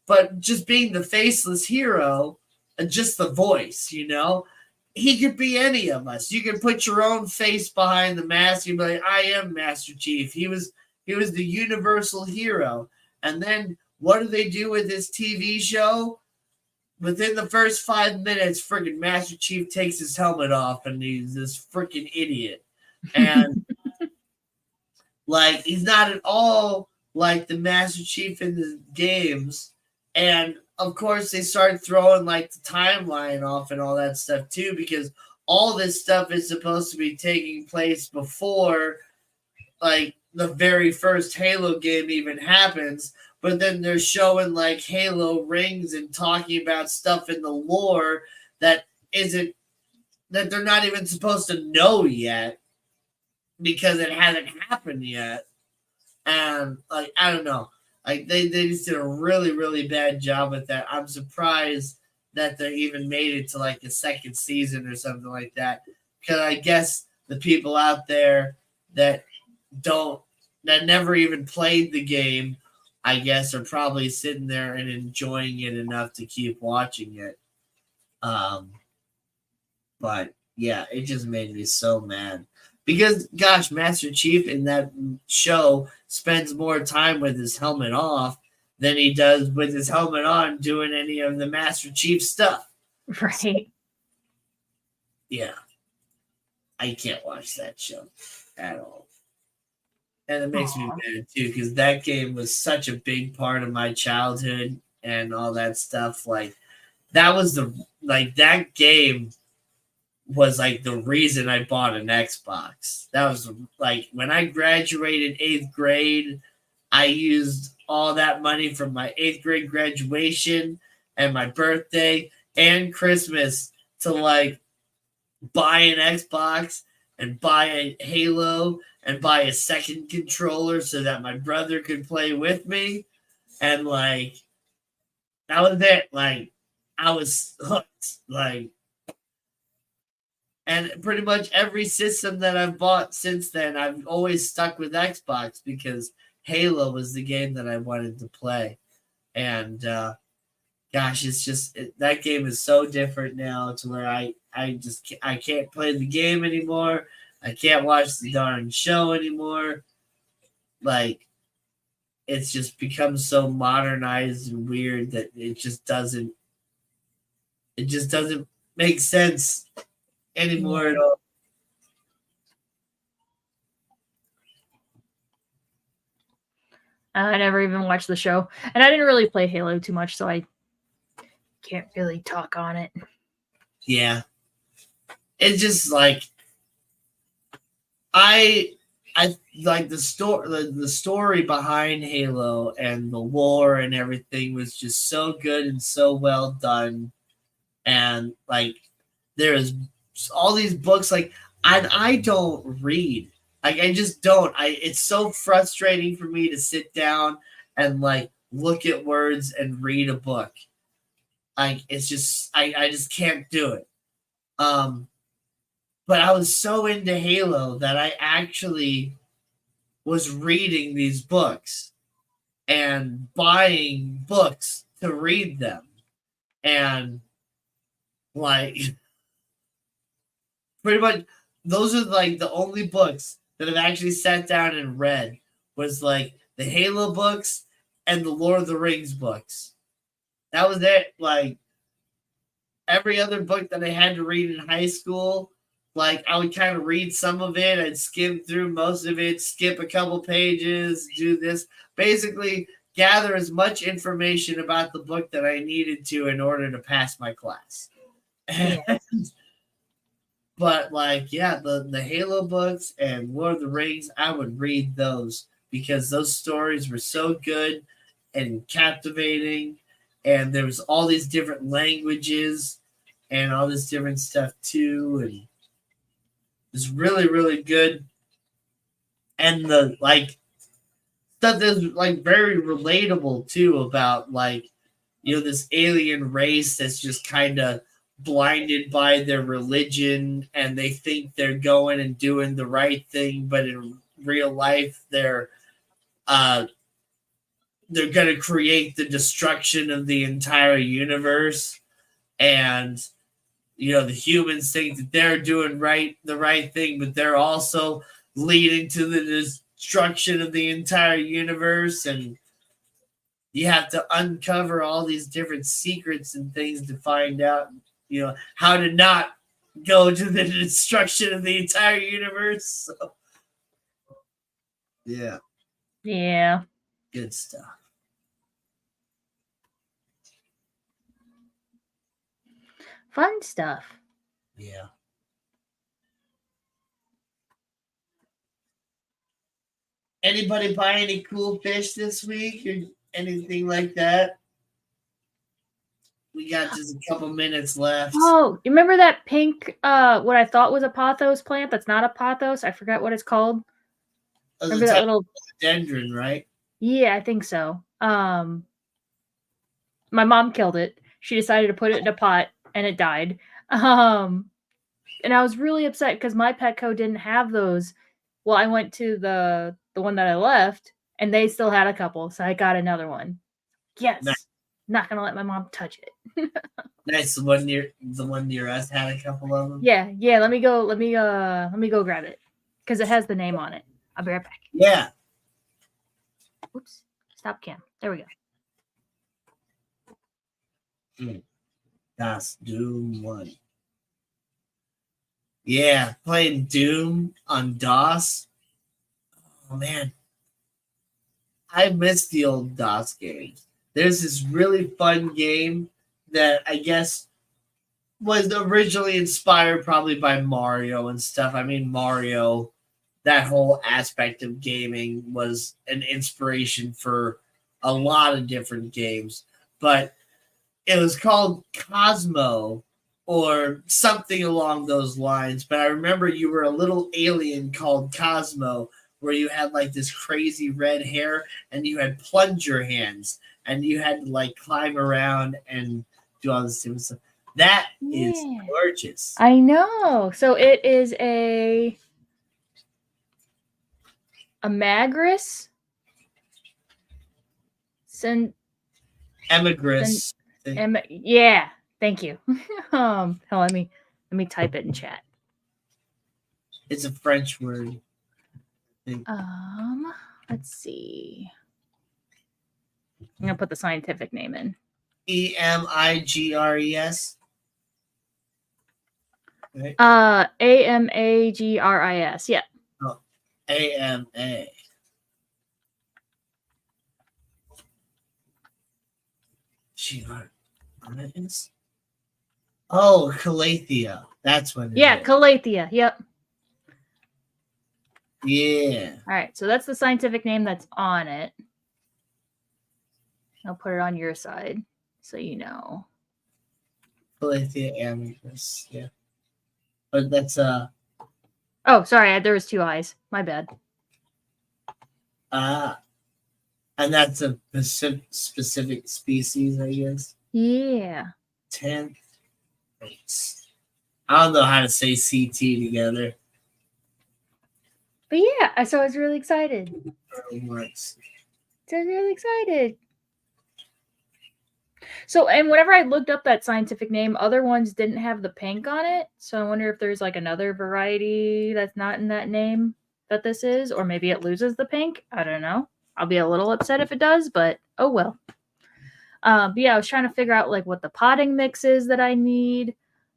But just being the faceless hero and just the voice, he could be any of us. You could put your own face behind the mask and be like, I am Master Chief. He was the universal hero. And then what do they do with this TV show? Within the first 5 minutes, freaking Master Chief takes his helmet off and he's this freaking idiot. And like, he's not at all like the Master Chief in the games. And of course, they started throwing like the timeline off and all that stuff too, because all this stuff is supposed to be taking place before like the very first Halo game even happens. But then they're showing like Halo rings and talking about stuff in the lore that they're not even supposed to know yet, because it hasn't happened yet. And like, I don't know. Like, they just did a really, really bad job with that. I'm surprised that they even made it to like a second season or something like that. Because I guess the people out there that never even played the game, I guess, are probably sitting there and enjoying it enough to keep watching it. But yeah, it just made me so mad because, gosh, Master Chief in that show spends more time with his helmet off than he does with his helmet on doing any of the Master Chief stuff. Right. Yeah, I can't watch that show at all. And it makes me mad too because that game was such a big part of my childhood and all that stuff. Like that was that game was like the reason I bought an Xbox. That was like when I graduated 8th grade, I used all that money from my 8th grade graduation and my birthday and Christmas to like buy an Xbox and buy a Halo and buy a second controller so that my brother could play with me. And like that was it. Like I was hooked. Like and pretty much every system that I've bought since then, I've always stuck with Xbox because Halo was the game that I wanted to play. And gosh, it's just that game is so different now to where I can't play the game anymore. I can't watch the darn show anymore. Like it's just become so modernized and weird that it just doesn't make sense anymore at all. I never even watched the show, and I didn't really play Halo too much, so I can't really talk on it. Yeah, it's just like I like the story behind Halo and the lore and everything was just so good and so well done, and like there's all these books like I don't read. Like I just don't. It's so frustrating for me to sit down and like look at words and read a book. Like it's just I just can't do it. But I was so into Halo that I actually was reading these books and buying books to read them. And like pretty much those are like the only books that I've actually sat down and read was like the Halo books and the Lord of the Rings books. That was it. Like every other book that I had to read in high school, like I would kind of read some of it, I'd skim through most of it, skip a couple pages, do this, basically gather as much information about the book that I needed to in order to pass my class. Yeah. But like, yeah, the Halo books and Lord of the Rings, I would read those because those stories were so good and captivating, and there was all these different languages and all this different stuff too, and it's really really good. And the like stuff that's like very relatable too about like this alien race that's just kind of blinded by their religion and they think they're going and doing the right thing, but in real life uh they're going to create the destruction of the entire universe. And the humans think that they're doing the right thing, but they're also leading to the destruction of the entire universe. And you have to uncover all these different secrets and things to find out, how to not go to the destruction of the entire universe. So, yeah. Yeah. Good stuff. Fun stuff. Yeah. Anybody buy any cool fish this week or anything like that? We got just a couple minutes left. Oh, you remember that pink, what I thought was a pothos plant that's not a pothos? I forgot what it's called. Remember that little dendron, right? Yeah, I think so. My mom killed it. She decided to put it in a pot and it died. And I was really upset because my Petco didn't have those. Well, I went to the one that I left and they still had a couple, so I got another one. Yes. Not gonna let my mom touch it. Nice. The one near us had a couple of them. Yeah. Let me go grab it because it has the name on it. I'll be right back. Yeah. Oops. Stop cam. There we go. Das Doom 1. Yeah, playing Doom on DOS. Oh man, I miss the old DOS games. There's this really fun game that I guess was originally inspired probably by Mario and stuff. I mean, Mario, that whole aspect of gaming was an inspiration for a lot of different games. But it was called Cosmo or something along those lines. But I remember you were a little alien called Cosmo where you had like this crazy red hair and you had plunger hands and you had to like climb around and do all this different stuff. That is gorgeous. I know. So it is a Magris. Emigris. Yeah. Thank you. Let me type it in chat. It's a French word. Let's see. I'm gonna put the scientific name in. Emigres. Right? Amagris. Yeah. Oh, AMA. GRIS. Oh, Calathea. That's what it is. Calathea. Yep. Yeah. All right. So that's the scientific name that's on it. I'll put it on your side so you know. Calathea amigris. Yeah. But that's Oh, sorry. There was 2 eyes. My bad. and that's a specific species, I guess. Yeah. 10th race. I don't know how to say CT together. But yeah, so I was really excited. So, and whenever I looked up that scientific name, other ones didn't have the pink on it. So I wonder if there's like another variety that's not in that name that this is, or maybe it loses the pink. I don't know. I'll be a little upset if it does, but oh well. But yeah, I was trying to figure out like what the potting mix is that I need.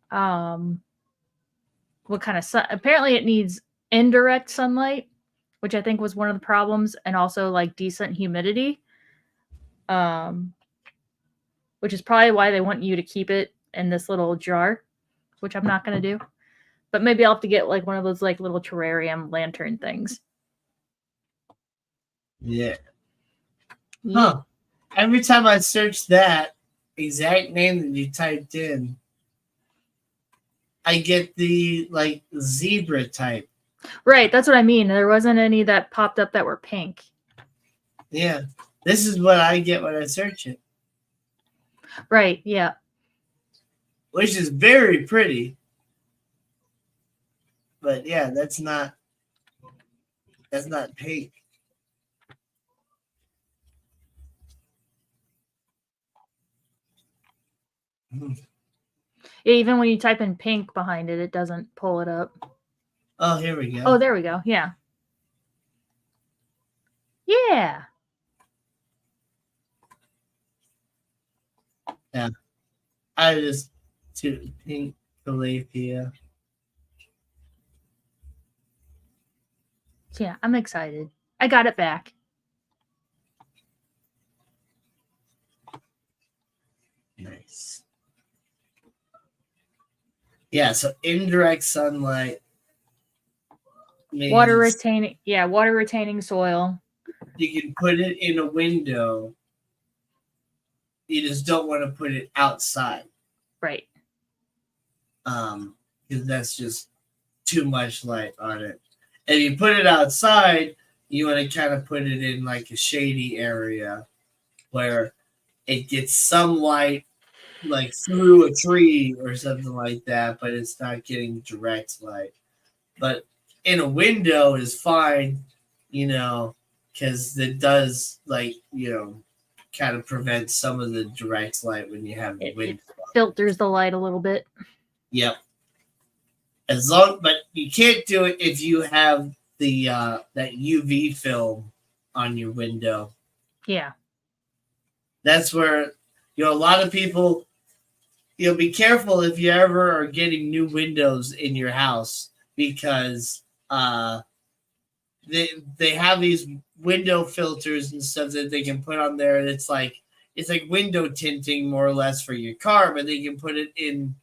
What kind of sun? Apparently, it needs indirect sunlight, which I think was one of the problems, and also like decent humidity. Which is probably why they want you to keep it in this little jar, which I'm not going to do. But maybe I'll have to get like one of those like little terrarium lantern things. Yeah. Huh. Every time I search that exact name that you typed in, I get the like zebra type. Right, that's what I mean. There wasn't any that popped up that were pink. Yeah. This is what I get when I search it. Right, yeah. Which is very pretty. But yeah, that's not pink. Yeah, even when you type in pink behind it, it doesn't pull it up. Oh, here we go. Oh, there we go. Yeah. Yeah. Yeah. I just to pink Calathea. Yeah, I'm excited. I got it back. Nice. Yeah, so indirect sunlight. Water retaining soil. You can put it in a window. You just don't want to put it outside. Right. Because that's just too much light on it. If you put it outside, you want to kind of put it in like a shady area where it gets some light like through a tree or something like that, but it's not getting direct light. But in a window is fine, because it does kind of prevent some of the direct light when you have the It window. filters the light a little bit. Yep. But you can't do it if you have the that UV film on your window. Yeah. That's where a lot of people be careful if you ever are getting new windows in your house, because they have these window filters and stuff that they can put on there, and it's like window tinting more or less for your car, but they can put it in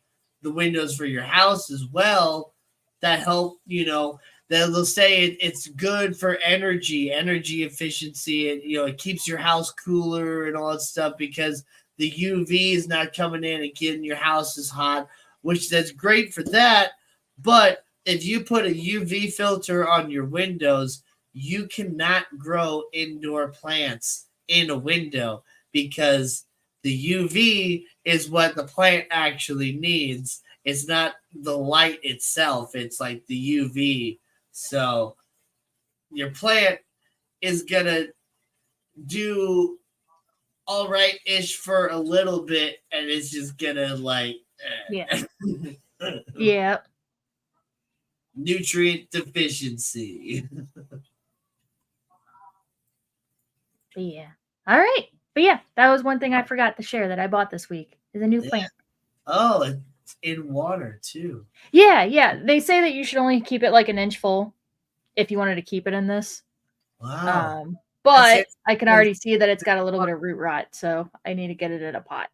the windows for your house as well. That help, they'll say it's good for energy efficiency. It keeps your house cooler and all that stuff, because the UV is not coming in and getting your house as hot, which that's great for that. But if you put a UV filter on your windows, you cannot grow indoor plants in a window, because the UV is what the plant actually needs. It's not the light itself. It's like the UV. So your plant is going to do all right-ish for a little bit, and it's just going to Yeah. Yeah. Nutrient deficiency. Yeah. All right. But yeah, that was one thing I forgot to share that I bought this week is a new plant. Oh, it's in water too. Yeah. They say that you should only keep it like an inch full if you wanted to keep it in this. Wow. But I can already see that it's got a little bit of root rot, so I need to get it in a pot.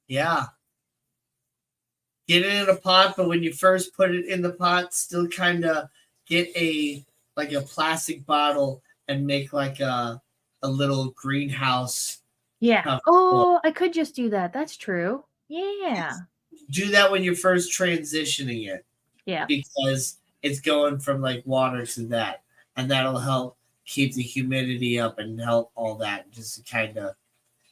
Yeah. Get it in a pot, but when you first put it in the pot, still kind of get a plastic bottle and make a little greenhouse. Yeah. Oh, I could just do that. That's true. Yeah. Do that when you're first transitioning it. Yeah. Because it's going from water to that. And that'll help keep the humidity up and help all that, just to kind of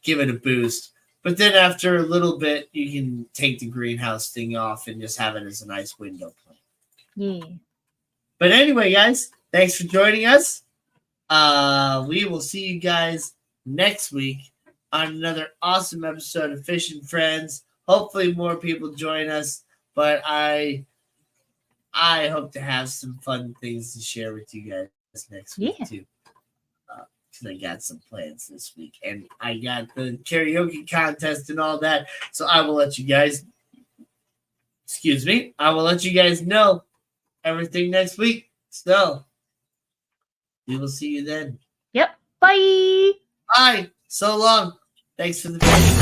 give it a boost. But then after a little bit, you can take the greenhouse thing off and just have it as a nice window plant. Yeah. But anyway, guys, thanks for joining us. We will see you guys next week on another awesome episode of Fish and Friends. Hopefully more people join us, but I hope to have some fun things to share with you guys next week too. Because I got some plans this week, and I got the karaoke contest and all that. So I will let you guys know everything next week. So we will see you then. Yep. Bye. Bye. So long. Thanks for the video.